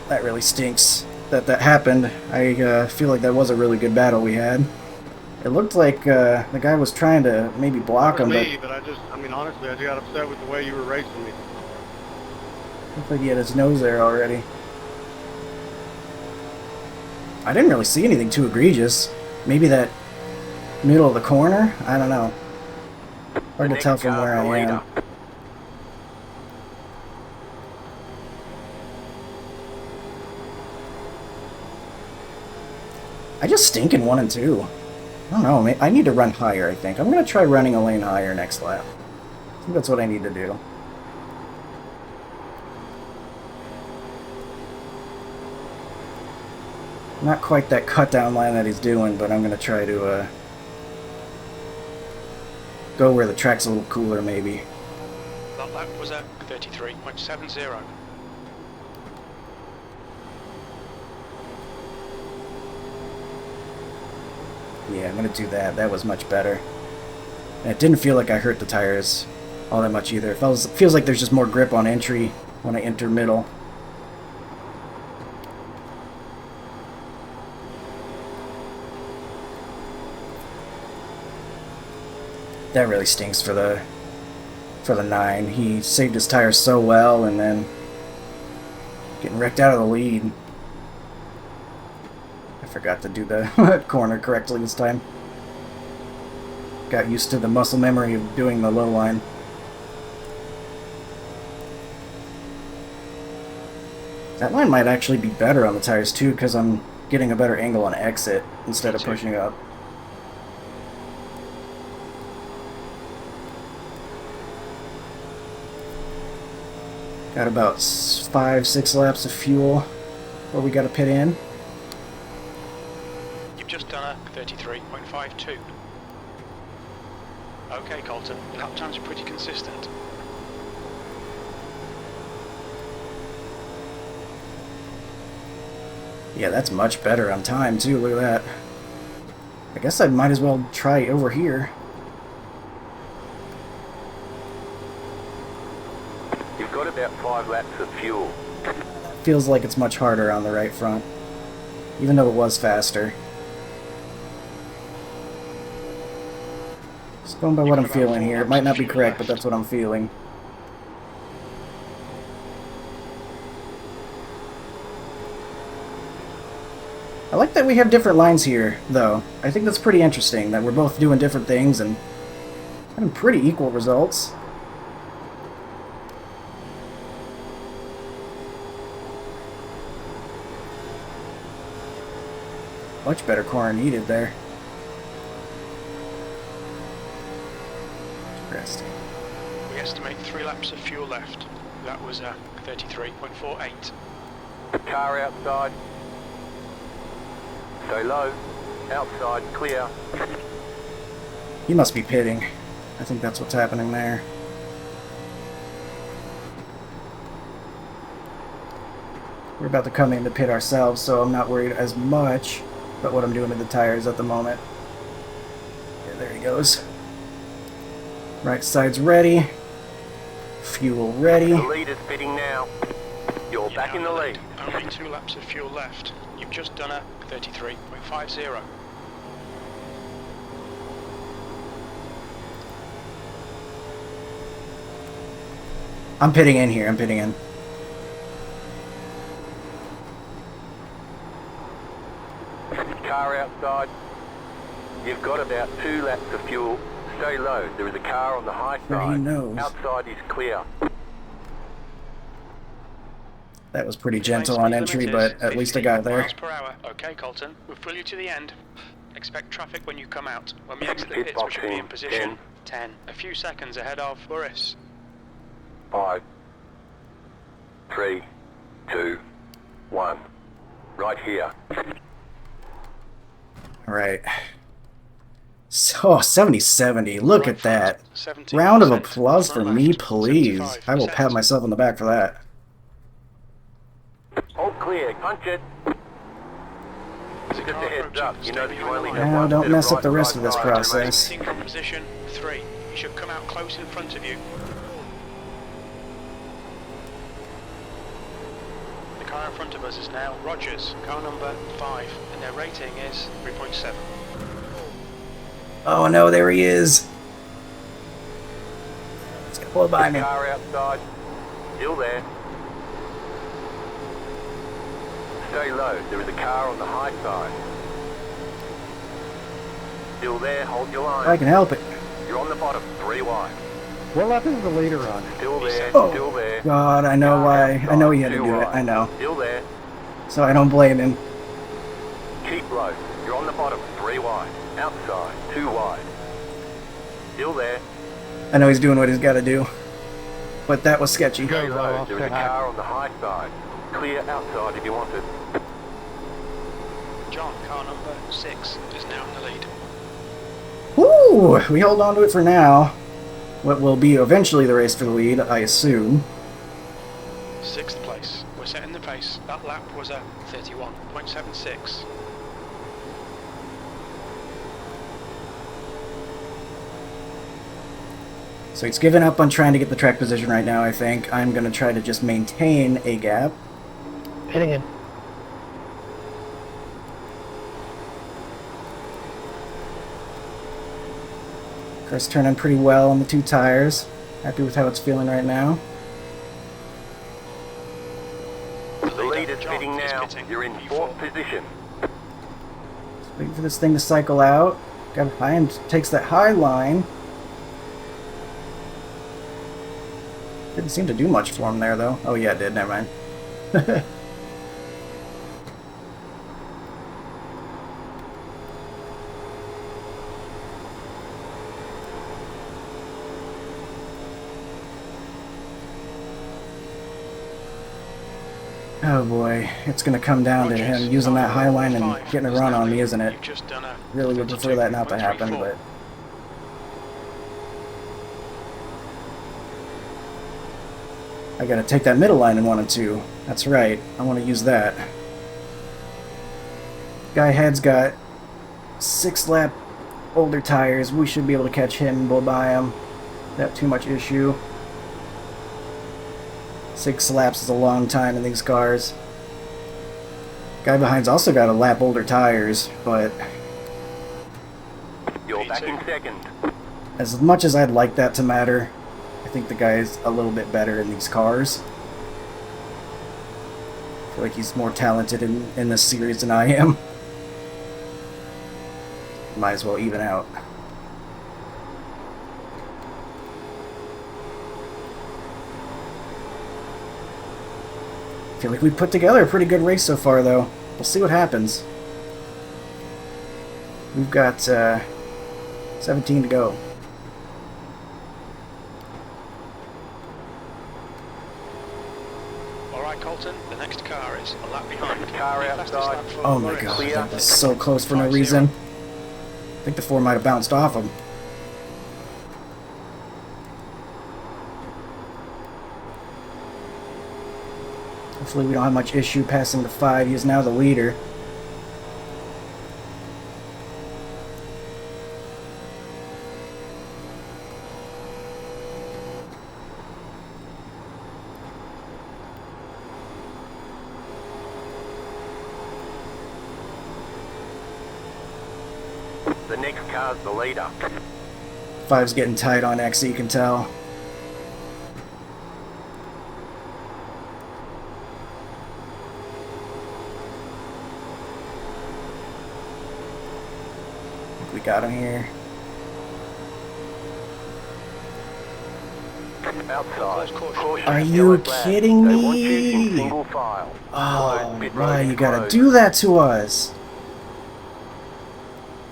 A: That really stinks that happened. I feel like that was a really good battle we had. It looked like the guy was trying to maybe block him, but
F: But I mean, honestly, I just got upset with the way you were racing me.
A: looked like he had his nose there already. I didn't really see anything too egregious. Maybe that middle of the corner? I don't know. Hard to tell from where I am. I just stink in 1 and 2. I don't know. I need to run higher, I think. I'm going to try running a lane higher next lap. I think that's what I need to do. Not quite that cut down line that he's doing, but I'm going to try to go where the track's a little cooler, maybe.
C: That lap was at 33.70.
A: Yeah, I'm going to do that. That was much better. And it didn't feel like I hurt the tires all that much either. It feels like there's just more grip on entry when I enter middle. That really stinks for for the 9. He saved his tires so well and then getting wrecked out of the lead. I forgot to do the corner correctly this time. Got used to the muscle memory of doing the low line. That line might actually be better on the tires too, because I'm getting a better angle on exit instead of pushing up. Got about 5-6 laps of fuel where we got to pit in.
C: You've just done a 33.52. Okay, Colton, lap times are pretty consistent.
A: Yeah, that's much better on time too, look at that. I guess I might as well try over here.
B: You've got about 5 laps of fuel.
A: Feels like it's much harder on the right front, even though it was faster. Just going by what I'm feeling here. It might not be correct, but that's what I'm feeling. I like that we have different lines here, though. I think that's pretty interesting, that we're both doing different things and having pretty equal results. Much better corner needed there. Interesting.
C: We estimate 3 laps of fuel left. That was a 33.48.
B: Car outside. Stay low. Outside, clear.
A: He must be pitting. I think that's what's happening there. We're about to come in to pit ourselves, so I'm not worried as much about what I'm doing to the tires at the moment. Yeah, there he goes. Right side's ready. Fuel ready.
B: The lead is pitting now. You're back in the lead.
C: Only 2 laps of fuel left. You've just done a 33.50.
A: I'm pitting in here, I'm pitting in.
B: Car outside. You've got about 2 laps of fuel. Stay low. There is a car on the high
A: Sure he
B: side.
A: knows.
B: Outside is clear.
A: That was pretty gentle on entry, but at least I got there.
C: Miles per hour. Okay, Colton, we'll fill you to the end. Expect traffic when you come out. When we exit the pits, we should be in position 10. A few seconds ahead of Boris.
B: 5, 3, 2, 1. Right here.
A: Alright. So, 70-70. Look at that.
C: 17%.
A: Round of applause for
C: Front
A: me,
C: left,
A: please.
C: 75%.
A: I will pat myself on the back for that.
B: All clear. Punch it.
C: There's a
B: Just a
C: car
B: heads
C: approaching.
B: up. You know
C: Stay
B: that you
C: behind
B: only
C: the
B: have
C: line.
A: Now,
B: one
A: don't
B: set of
A: mess up
B: right
A: the rest
B: side
A: of this
B: tires
A: process.
C: Exiting from position 3. You should come out close in front of you. The car in front of us is now Rogers, car number 5, and their rating is 3.7.
A: Oh no, there he is. Let's go blow by me.
B: Car outside. Still there. Stay low. There is a car on the high side. Still there. Hold your line.
A: I can help it.
B: You're on the bottom. 3 wide.
D: What lap is the leader on?
B: Still there.
A: Oh.
B: Still there.
A: God, I know
B: Car
A: why.
B: outside,
A: I know he had to
B: 2
A: do it.
B: wide.
A: I know.
B: Still there.
A: So I don't blame him.
B: Keep low. You're on the bottom. 3 wide. Outside. 2 wide. Still there.
A: I know he's doing what he's got to do. But that was sketchy.
D: Go,
B: Stay low.
D: I'll
B: There is a
D: say hi.
B: car on the high side. Clear outside if you want it.
C: John, car number 6, is now in the lead.
A: Woo! We hold on to it for now. What will be eventually the race for the lead, I assume.
C: 6th place. We're setting the pace. That lap was a 31.76.
A: So he's given up on trying to get the track position right now, I think. I'm going to try to just maintain a gap.
D: Hitting in.
A: Car's turning pretty well on the 2 tires. Happy with how it's feeling right now.
B: The leader's
C: John,
B: pitting
C: is
B: now.
C: pitting.
B: You're in
C: P4.
B: fourth position.
A: Waiting for this thing to cycle out. Got behind, takes that high line. Didn't seem to do much for him there, though. Oh, yeah, it did. Never mind. Oh boy, it's gonna come down to him using that high line and getting a run on me, isn't it?
C: You've just done a
A: Really would prefer that not to happen,
C: 32.34.
A: but I gotta take that middle line in 1 and 2. That's right, I want to use that. Guy ahead's got 6 lap older tires. We should be able to catch him and blow by him. Not too much issue. 6 laps is a long time in these cars. Guy behind's also got a lap older tires, but
B: You're back in second.
A: as much as I'd like that to matter, I think the guy's a little bit better in these cars. I feel like he's more talented in this series than I am. Might as well even out. I feel like we put together a pretty good race so far, though. We'll see what happens. We've got 17 to go.
C: Alright, Colton, the next car is a lap behind.
B: Car
C: Fastest
B: outside.
C: lap for
A: Oh my
C: Morris.
A: god,
B: Clear.
A: that was so close for no
C: 5-0.
A: reason. I think the 4 might have bounced off him. Hopefully we don't have much issue passing the 5. He is now the leader.
B: The next car's the leader.
A: 5's getting tight on X, you can tell. We got him here.
B: Outside. Caution.
A: Are you
B: Yellow flag.
A: kidding
B: They want you in
A: me?
B: single file.
A: Oh,
B: Closed. Pit
A: why
B: road
A: you
B: is
A: gotta
B: closed.
A: do that to us?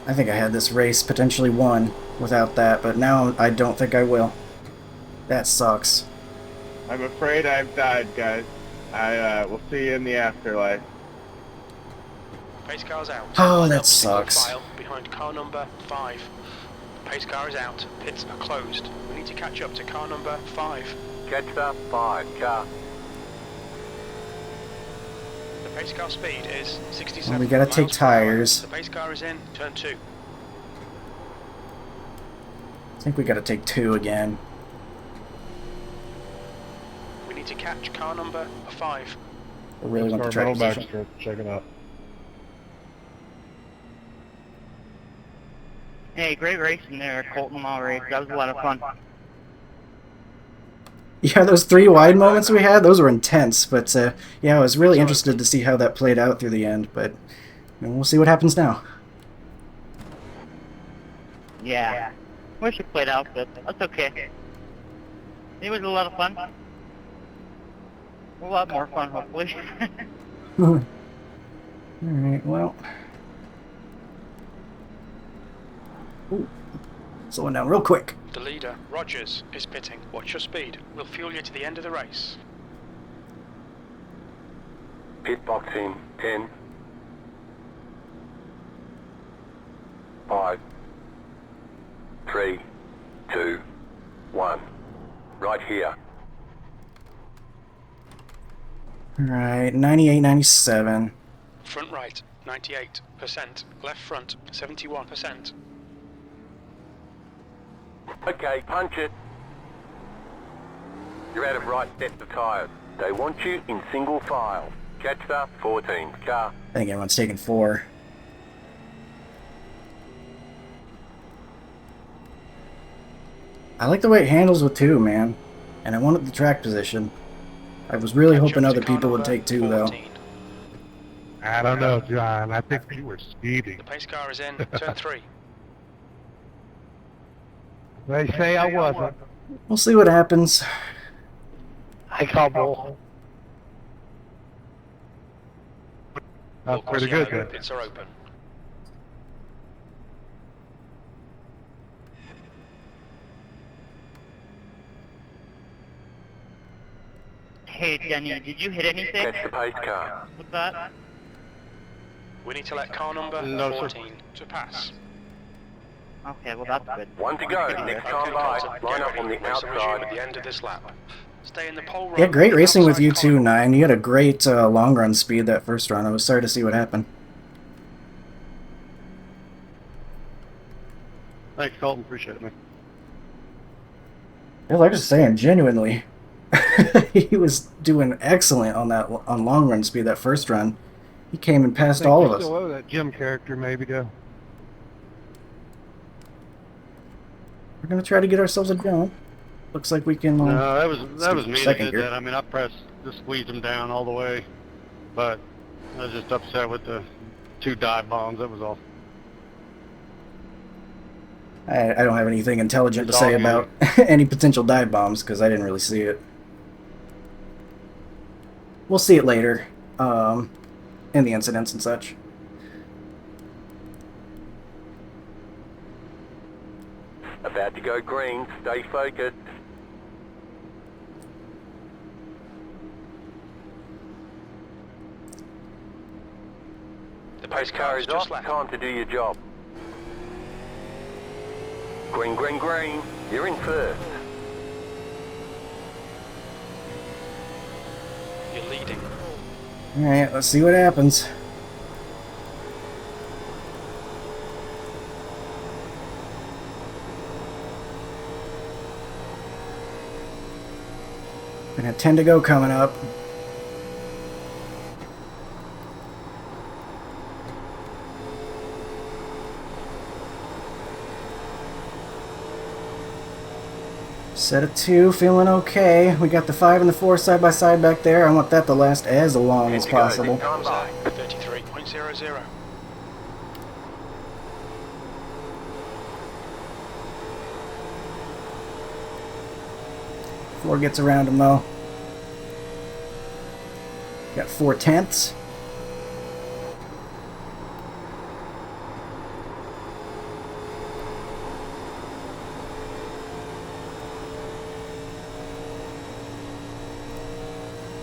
A: I think I had this race potentially won without that, but now I don't think I will. That sucks.
H: I'm afraid I've died, guys. I will see you in the afterlife.
C: Pace car's out.
A: Oh, that
C: Up single
A: sucks.
C: file behind car number 5. Pace car is out. Pits are closed. We need to catch up to car number 5.
B: Catch the 5 car.
C: The pace car speed is 67
A: Well, we gotta take
C: miles per hour.
A: tires.
C: The pace car is in turn 2.
A: I think we gotta take 2 again.
C: We need to catch car number 5.
A: I really want the track position.
G: Check it out.
E: Hey, great racing there, Colton Maury. That was a lot of fun.
A: Yeah, those 3 wide moments we had, those were intense, but yeah, I was really interested to see how that played out through the end, but we'll see what happens now.
E: Yeah. Wish it played out, but that's okay. It was a lot of fun. A lot more fun, hopefully.
A: Alright, well. Ooh. Slowing down real quick.
C: The leader, Rogers, is pitting. Watch your speed. We'll fuel you to the end of the race.
B: Pit box in 10. 5. 3. 2. 1. Right here.
A: Alright, 98, 97.
C: Front right, 98%. Left front, 71%.
B: Okay, punch it. You're out of right sets of tyres. They want you in single file. Catch the 14 car.
A: I think everyone's taking 4. I like the way it handles with 2, man. And I wanted the track position. I was really
C: Catch up
A: hoping
C: to
A: other
C: car
A: people would
C: number
A: take 2, though.
C: 14.
G: I don't know, John. I think you were speeding.
C: The pace car is in, turn 3.
D: They say I wasn't.
A: We'll see what happens.
D: I call bull.
G: That's pretty good, then.
C: Pits are open.
E: Hey, Denny, did you hit anything
B: Catch the pace car.
E: with that?
C: We need to let car number
D: No, sir.
C: 14 to pass.
E: Okay, well that's good.
B: One to go. Next time by. Line up on the
C: Race will resume at
B: outside.
C: the end of this lap. Stay in the pole row.
A: Yeah, great racing with you
C: outside
A: too,
C: column.
A: 9. You had a great long run speed that first run. I was sorry to see what happened.
D: Thanks, Colton. Appreciate it, man.
A: Yeah, like I was saying, genuinely, he was doing excellent on that on long run speed that first run. He came and passed
D: Think
A: all
D: you
A: of us.
D: still owe that Jim character, maybe, though.
A: We're gonna try to get ourselves a jump. Looks like we can.
D: No, that was me that
A: second
D: did
A: gear.
D: that. I mean, I pressed to squeeze him down all the way, but I was just upset with the 2 dive bombs. That was all.
A: I don't have anything intelligent
D: It's
A: to say
D: all
A: about any potential dive bombs because I didn't really see it. We'll see it later, in the incidents and such.
B: About to go green. Stay focused.
C: The
B: Pace car is off.
C: just left.
B: Time to do your job. Green, green, green. You're in first.
C: You're leading.
A: Alright, let's see what happens. Gonna have 10 to go coming up. Set of 2, feeling okay. We got the 5 and the 4 side by side back there. I want that to last as long as possible.
B: Time by.
C: 33.00.
A: 4 gets around him though. Got 4/10.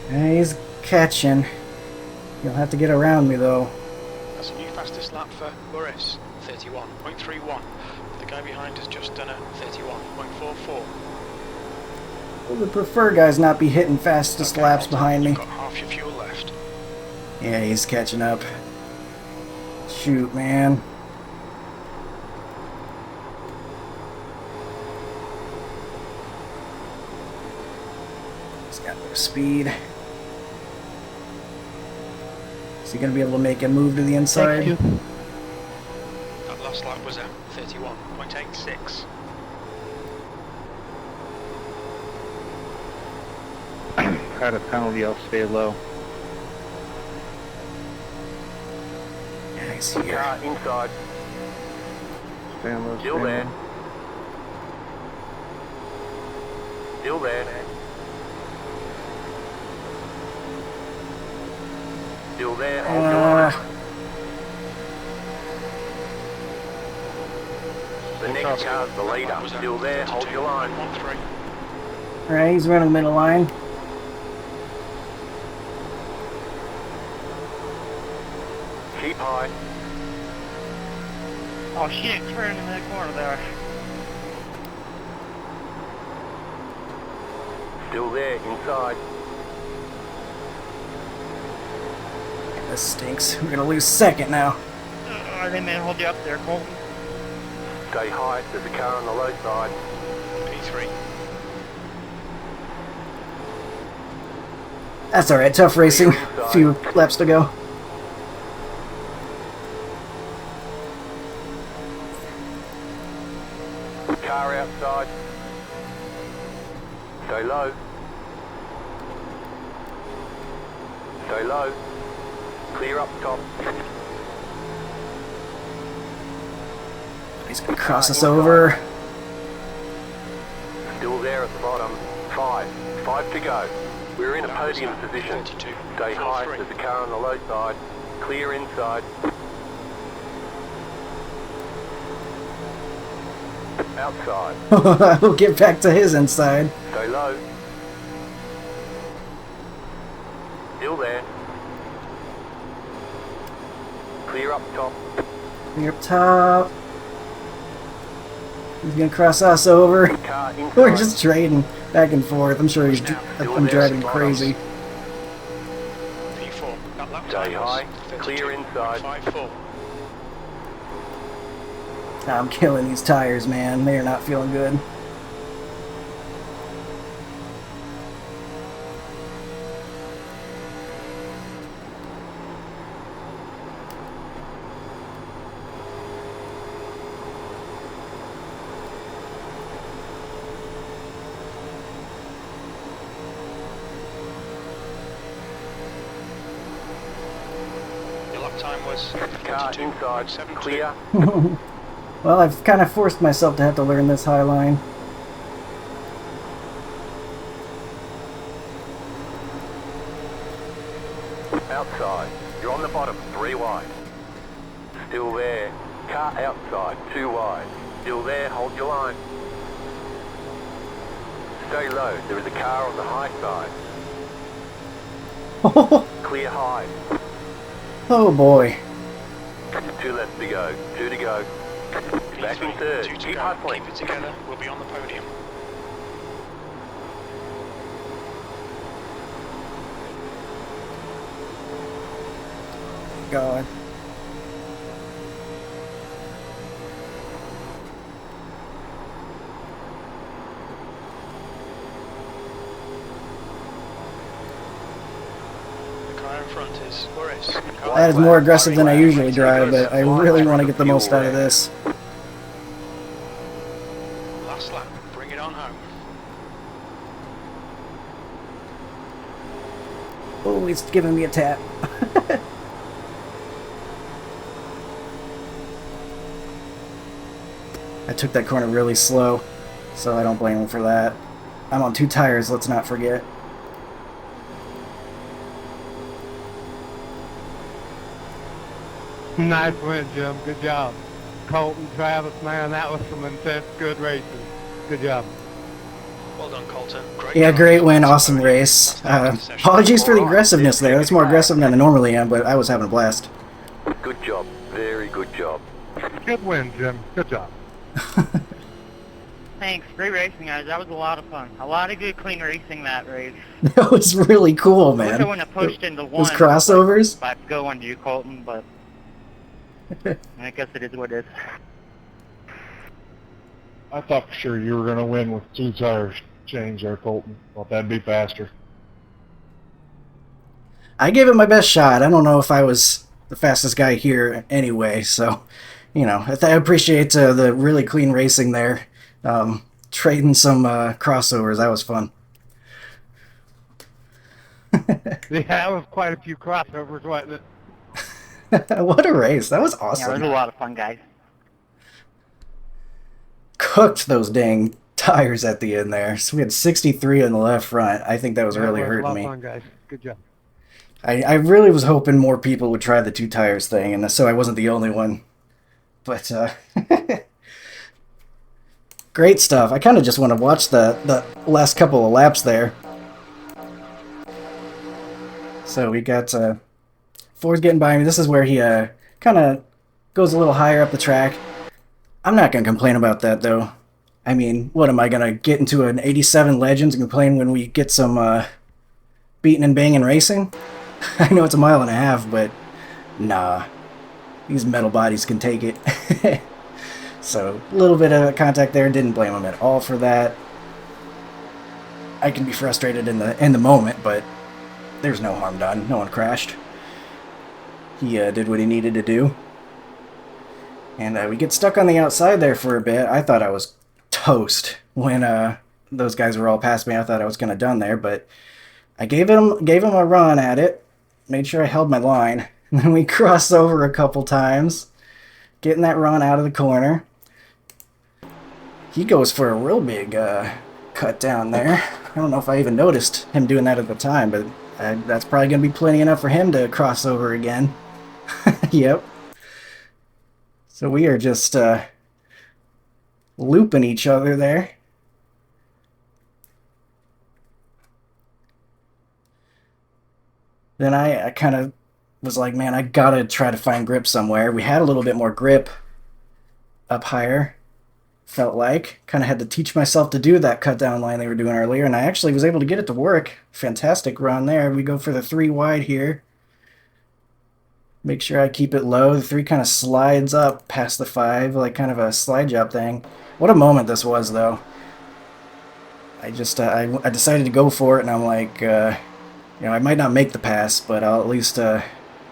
A: And he's catching. You'll have to get around me though.
C: That's a new fastest lap for Boris. 31.31. The guy behind has just done a 31.44.
A: I would prefer guys not be hitting fastest laps behind me.
C: You've got half your fuel left.
A: Yeah, he's catching up. Shoot, man. He's got no speed. Is he going to be able to make a move to the inside?
C: That last lap was a 31.86.
I: Had a penalty, I'll stay low.
A: Yeah, he's here.
B: Car inside.
I: Stay low,
B: Still
I: stay
B: there.
I: low.
B: Still there. Still there. Hold your line. The next car's the leader.
C: Was a
B: Still there. Hold your line.
C: 32.13.
A: Alright, he's running the middle line.
B: Keep high.
E: Oh, she didn't turn in that corner there.
B: Still there. Inside.
A: This stinks. We're gonna lose second now.
E: They may hold you up there, Colton.
B: Stay high. There's a car on the low side.
C: P3.
A: That's alright, tough racing. Few laps to go.
B: Car outside. Stay low. Stay low. Clear up top.
A: He's gonna cross us over.
B: Still there at the bottom. 5. 5 to go. We're in a podium position.
C: 32.
B: Stay high.
C: 4-3.
B: There's a car on the low side. Clear inside. Outside.
A: We'll get back to his inside.
B: Stay low. Still there. Clear up top.
A: You're up top. He's gonna cross us over.
B: Car inside.
A: We're just trading back and forth. I'm sure he's. I'm driving him crazy.
C: P4. That lap
B: Stay
C: time was
B: high. Clear inside.
C: 32.54.
A: I'm killing these tires, man. They are not feeling good.
C: Your lap time was
B: Car inside.
C: 42.72.
B: Clear.
A: Well, I've kind of forced myself to have to learn this high line.
B: Outside. You're on the bottom. 3 wide. Still there. Car outside. 2 wide. Still there. Hold your line. Stay low. There is a car on the high side. Clear high.
A: Oh boy.
B: 2 left to go. 2 to go. Back in
C: P3.
B: third.
C: 2 to
B: Keep
C: go.
B: hustling.
C: Keep it together. We'll be on the podium.
A: God.
C: The car in front is Boris.
A: That is more aggressive than I usually drive, but I really want to get the most out of this.
C: Last lap. Bring it on home.
A: Oh, he's giving me a tap. I took that corner really slow, so I don't blame him for that. I'm on 2 tires, let's not forget.
G: Nice win, Jim. Good job. Colton, Travis, man, that was some intense, good racing. Good job.
C: Well done, Colton. Great
A: Yeah,
C: drive.
A: great win, awesome race.
C: That's the end of the session.
A: Apologies for the aggressiveness there. That's more aggressive than I normally am, but I was having a blast.
B: Good job. Very good job.
G: Good win, Jim. Good job.
E: Thanks. Great racing, guys. That was a lot of fun. A lot of good, clean racing that race.
A: That was really cool,
E: I wish
A: man.
E: I wouldn't have pushed into one.
A: Those crossovers.
E: By going to you, Colton, but I guess it is what it is.
J: I thought for sure you were going to win with 2 tires changed there, Colton. Thought that'd be faster.
A: I gave it my best shot. I don't know if I was the fastest guy here anyway, so, you know, I appreciate the really clean racing there. Trading some crossovers, that was fun.
G: Yeah, that was quite a few crossovers, wasn't it?
A: What a race. That was
E: Yeah, it was
A: awesome.
E: a lot of fun, guys.
A: Cooked those dang tires at the end there. So we had 63 on the left front. I think that was really
G: That was a
A: hurting
G: lot
A: me.
G: of fun, guys. Good job.
A: I really was hoping more people would try the 2 tires thing, and so I wasn't the only one. But, great stuff. I kind of just want to watch the last couple of laps there. So we got Ford's getting by me. This is where he kind of goes a little higher up the track. I'm not going to complain about that, though. I mean, what am I going to get into an 87 Legends and complain when we get some beating and banging racing? I know it's a mile and a half, but nah. These metal bodies can take it. So, a little bit of contact there. Didn't blame him at all for that. I can be frustrated in the moment, but there's no harm done. No one crashed. He did what he needed to do. And we get stuck on the outside there for a bit. I thought I was toast when those guys were all past me. I thought I was gonna done there, but I gave him a run at it. Made sure I held my line, and then we crossed over a couple times, getting that run out of the corner. He goes for a real big cut down there. I don't know if I even noticed him doing that at the time, but that's probably going to be plenty enough for him to cross over again. Yep. So we are just looping each other there. Then I kind of was like, man, I gotta try to find grip somewhere. We had a little bit more grip up higher, felt like. Kind of had to teach myself to do that cut down line they were doing earlier, and I actually was able to get it to work. Fantastic run there. We go for the 3 wide here. Make sure I keep it low. The 3 kind of slides up past the 5, like kind of a slide job thing. What a moment this was, though. I just, I decided to go for it, and I'm like, you know, I might not make the pass, but I'll at least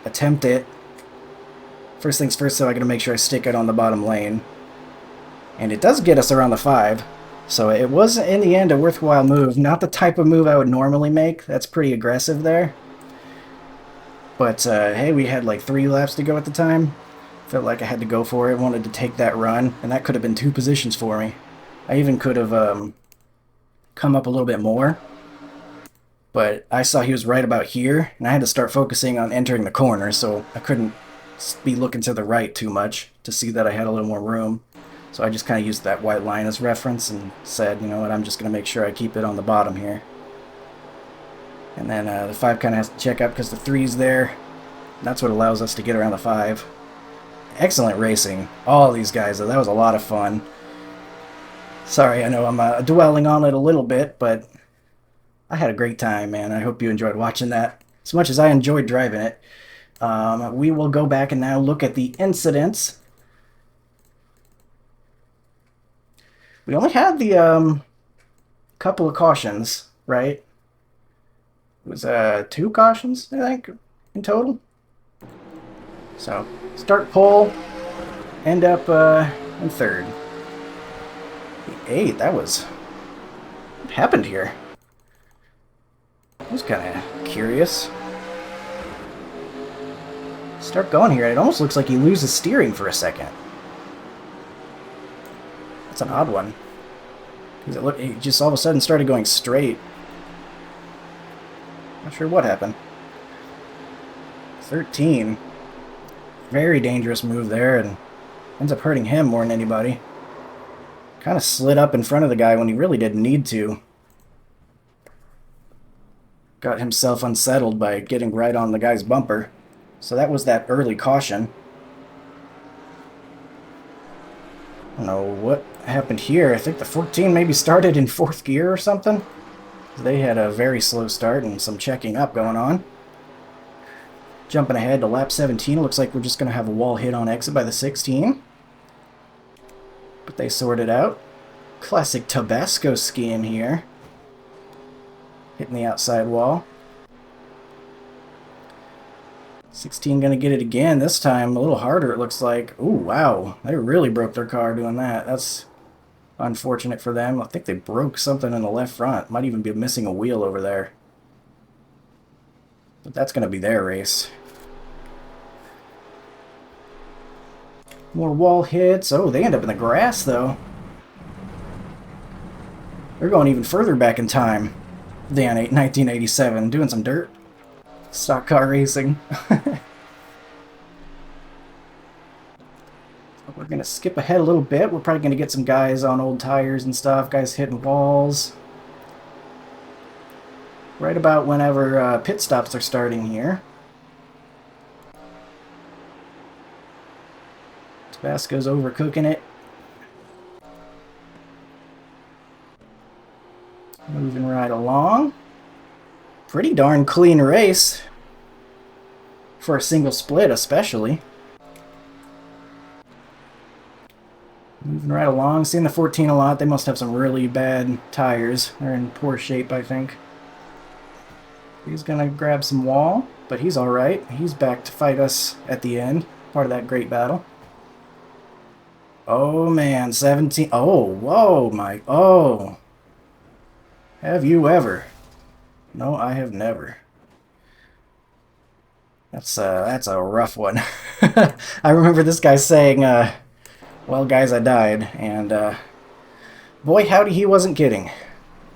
A: attempt it. First things first, so I gotta make sure I stick it on the bottom lane. And it does get us around the 5, so it was, in the end, a worthwhile move. Not the type of move I would normally make. That's pretty aggressive there. But, hey, we had like 3 laps to go at the time. Felt like I had to go for it, wanted to take that run, and that could have been 2 positions for me. I even could have come up a little bit more. But I saw he was right about here, and I had to start focusing on entering the corner, so I couldn't be looking to the right too much to see that I had a little more room. So I just kind of used that white line as reference and said, you know what, I'm just going to make sure I keep it on the bottom here. And then the 5 kind of has to check up because the 3's there. That's what allows us to get around the 5. Excellent racing. All these guys, though. That was a lot of fun. Sorry, I know I'm dwelling on it a little bit, but I had a great time, man. I hope you enjoyed watching that as much as I enjoyed driving it. We will go back and now look at the incidents. We only had the couple of cautions, right? It was 2 cautions, I think, in total. So, start pole, end up in 3rd. 8, that was... What happened here? I was kind of curious. Start going here, it almost looks like he loses steering for a second. That's an odd one. Because he just all of a sudden started going straight. Not sure what happened. 13. Very dangerous move there, and ends up hurting him more than anybody. Kind of slid up in front of the guy when he really didn't need to. Got himself unsettled by getting right on the guy's bumper. So that was that early caution. I don't know what happened here. I think the 14 maybe started in 4th gear or something. They had a very slow start and some checking up going on. Jumping ahead to lap 17. Looks like we're just going to have a wall hit on exit by the 16. But they sorted out. Classic Tabasco scheme here. Hitting the outside wall. 16 going to get it again. This time a little harder, it looks like. Ooh, wow. They really broke their car doing that. That's unfortunate for them. I think they broke something in the left front. Might even be missing a wheel over there. But that's going to be their race. More wall hits. Oh, they end up in the grass, though. They're going even further back in time than 1987. Doing some dirt. Stock car racing. We're going to skip ahead a little bit. We're probably going to get some guys on old tires and stuff. Guys hitting walls. Right about whenever pit stops are starting here. Tabasco's overcooking it. Moving right along. Pretty darn clean race. For a single split, especially. Moving right along. Seeing the 14 a lot. They must have some really bad tires. They're in poor shape, I think. He's going to grab some wall, but he's alright. He's back to fight us at the end. Part of that great battle. Oh, man. 17. Oh, whoa, my. Oh. Have you ever? No, I have never. That's a rough one. I remember this guy saying, well, guys, I died, and boy, howdy, he wasn't kidding.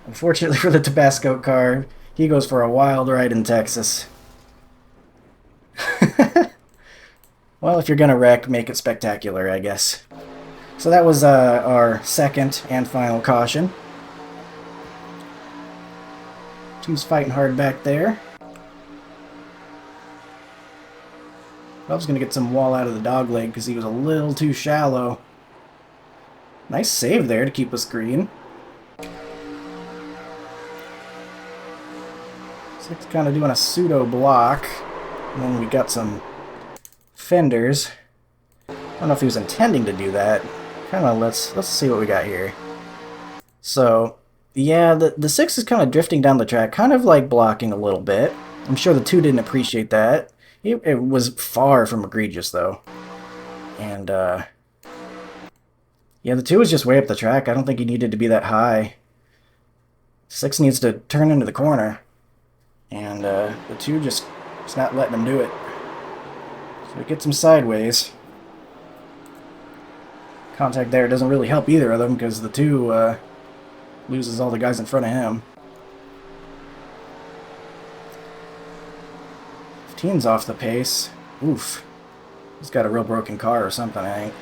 A: Unfortunately for the Tabasco car, he goes for a wild ride in Texas. Well, if you're gonna wreck, make it spectacular, I guess. So that was our second and final caution. Two's fighting hard back there. I was gonna get some wall out of the dog leg because he was a little too shallow. Nice save there to keep us green. Six kind of doing a pseudo block. And then we got some fenders. I don't know if he was intending to do that. Kind of let's see what we got here. So yeah, the 6 is kind of drifting down the track, kind of like blocking a little bit. I'm sure the 2 didn't appreciate that. It was far from egregious though. And yeah, the 2 was just way up the track. I don't think he needed to be that high. 6 needs to turn into the corner. And the 2 just is not letting him do it. So it gets him sideways. Contact there doesn't really help either of them because the 2 loses all the guys in front of him. 15's off the pace. Oof. He's got a real broken car or something, I think.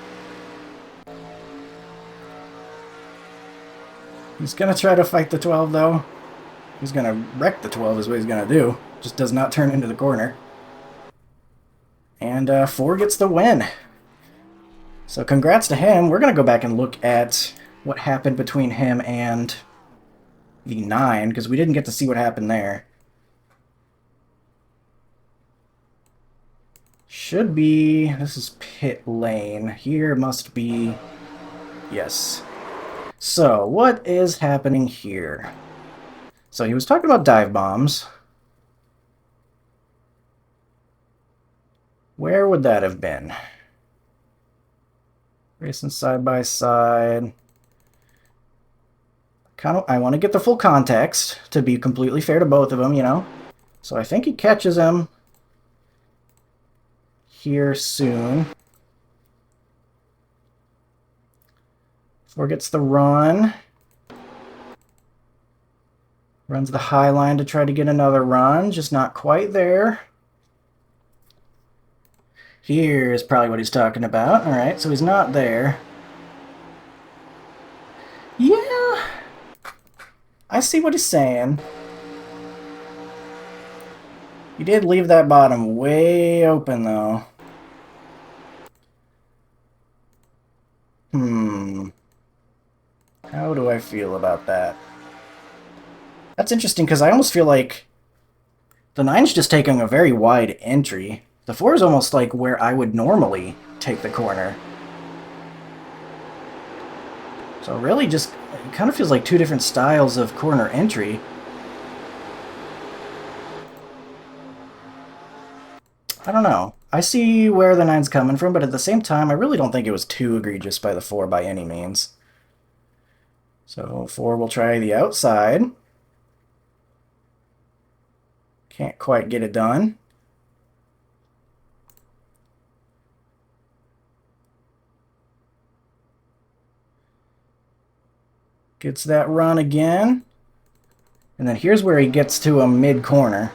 A: He's gonna try to fight the 12 though. He's gonna wreck the 12 is what he's gonna do. Just does not turn into the corner. And 4 gets the win. So congrats to him. We're gonna go back and look at what happened between him and the 9, because we didn't get to see what happened there. Should be... this is pit lane. Here must be... yes. So, what is happening here? So he was talking about dive bombs. Where would that have been? Racing side by side. I want to get the full context to be completely fair to both of them, you know. So I think he catches him here soon. 4 gets the run. Runs the high line to try to get another run, just not quite there. Here's probably what he's talking about. Alright, so he's not there. Yeah, I see what he's saying. He did leave that bottom way open, though. How do I feel about that? That's interesting, because I almost feel like the 9's just taking a very wide entry. The 4 is almost like where I would normally take the corner. So really just, it kind of feels like 2 different styles of corner entry. I don't know. I see where the 9's coming from, but at the same time, I really don't think it was too egregious by the 4 by any means. So 4 will try the outside. Can't quite get it done. Gets that run again. And then here's where he gets to a mid-corner.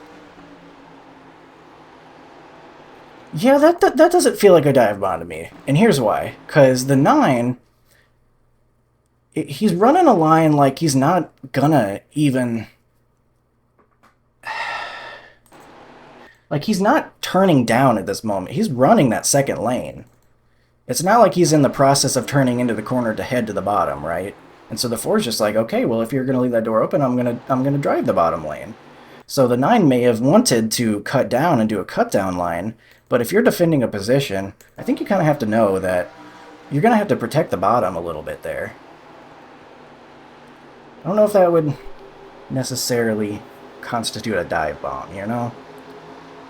A: Yeah, that doesn't feel like a dive bomb to me. And here's why. Because the 9, he's running a line like he's not gonna even... like, he's not turning down at this moment. He's running that second lane. It's not like he's in the process of turning into the corner to head to the bottom, right? And so the 4's just like, okay, well, if you're going to leave that door open, I'm gonna drive the bottom lane. So the 9 may have wanted to cut down and do a cut down line, but if you're defending a position, I think you kind of have to know that you're going to have to protect the bottom a little bit there. I don't know if that would necessarily constitute a dive bomb, you know?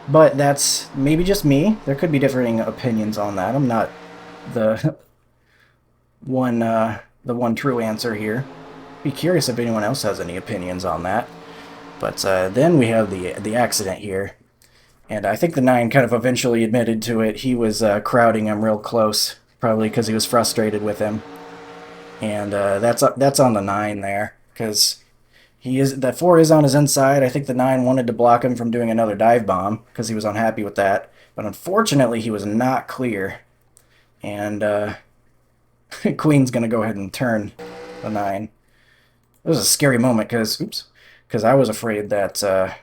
A: But that's maybe just me. There could be differing opinions on that. I'm not the one true answer here. Be curious if anyone else has any opinions on that. But then we have the accident here. And I think the 9 kind of eventually admitted to it. He was crowding him real close, probably because he was frustrated with him. And that's on the 9 there, because the 4 is on his inside. I think the 9 wanted to block him from doing another dive bomb because he was unhappy with that. But unfortunately, he was not clear. And Queen's going to go ahead and turn the 9. It was a scary moment because I was afraid that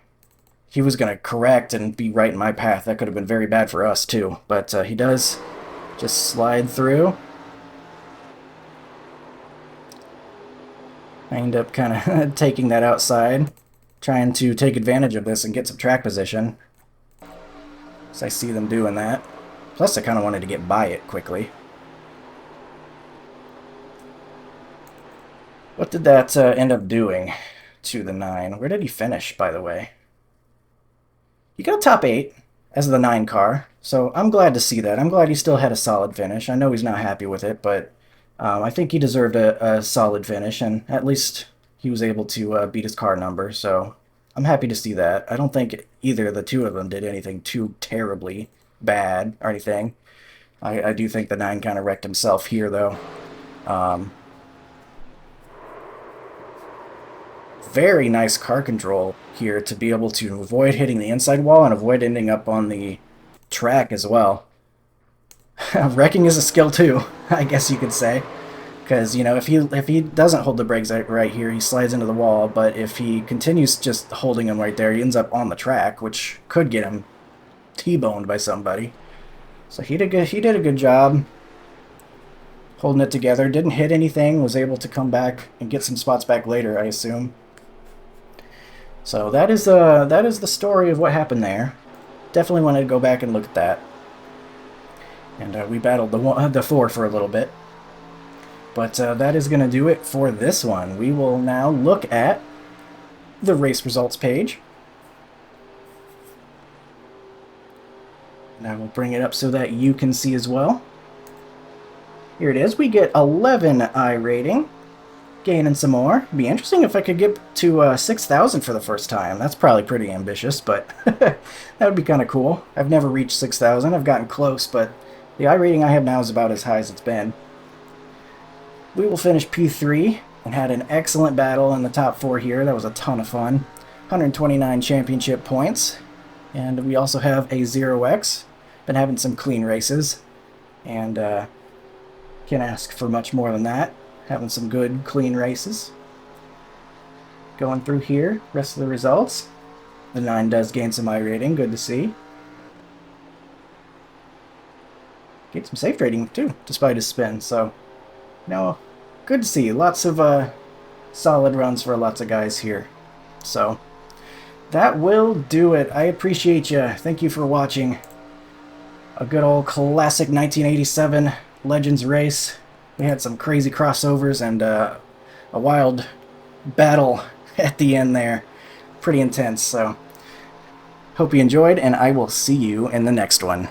A: he was going to correct and be right in my path. That could have been very bad for us, too. But he does just slide through. I end up kind of taking that outside, trying to take advantage of this and get some track position. So I see them doing that. Plus, I kind of wanted to get by it quickly. What did that end up doing to the 9? Where did he finish, by the way? He got top 8 as the 9 car, so I'm glad to see that. I'm glad he still had a solid finish. I know he's not happy with it, but I think he deserved a solid finish, and at least he was able to beat his car number, so I'm happy to see that. I don't think either of the two of them did anything too terribly bad or anything. I do think the 9 kind of wrecked himself here, though. Very nice car control here to be able to avoid hitting the inside wall and avoid ending up on the track as well. Wrecking is a skill too, I guess you could say. Because, you know, if he doesn't hold the brakes right here, he slides into the wall, but if he continues just holding them right there, he ends up on the track, which could get him T-boned by somebody. So he did a good job holding it together. Didn't hit anything, was able to come back and get some spots back later, I assume. So that is the story of what happened there. Definitely wanted to go back and look at that. And we battled the 4 for a little bit. But that is going to do it for this one. We will now look at the race results page. And I will bring it up so that you can see as well. Here it is. We get 11 iRating. Gaining some more. It'd be interesting if I could get to 6,000 for the first time. That's probably pretty ambitious, but that would be kind of cool. I've never reached 6,000. I've gotten close, but the iRating I have now is about as high as it's been. We will finish P3 and had an excellent battle in the top 4 here. That was a ton of fun. 129 championship points. And we also have a 0x. Been having some clean races. And can't ask for much more than that. Having some good, clean races. Going through here, rest of the results. The 9 does gain some iRating, good to see. Get some safe rating too, despite his spin, so... No, good to see. Lots of solid runs for lots of guys here. So, that will do it. I appreciate you. Thank you for watching. A good old classic 1987 Legends race. We had some crazy crossovers and a wild battle at the end there. Pretty intense, so hope you enjoyed, and I will see you in the next one.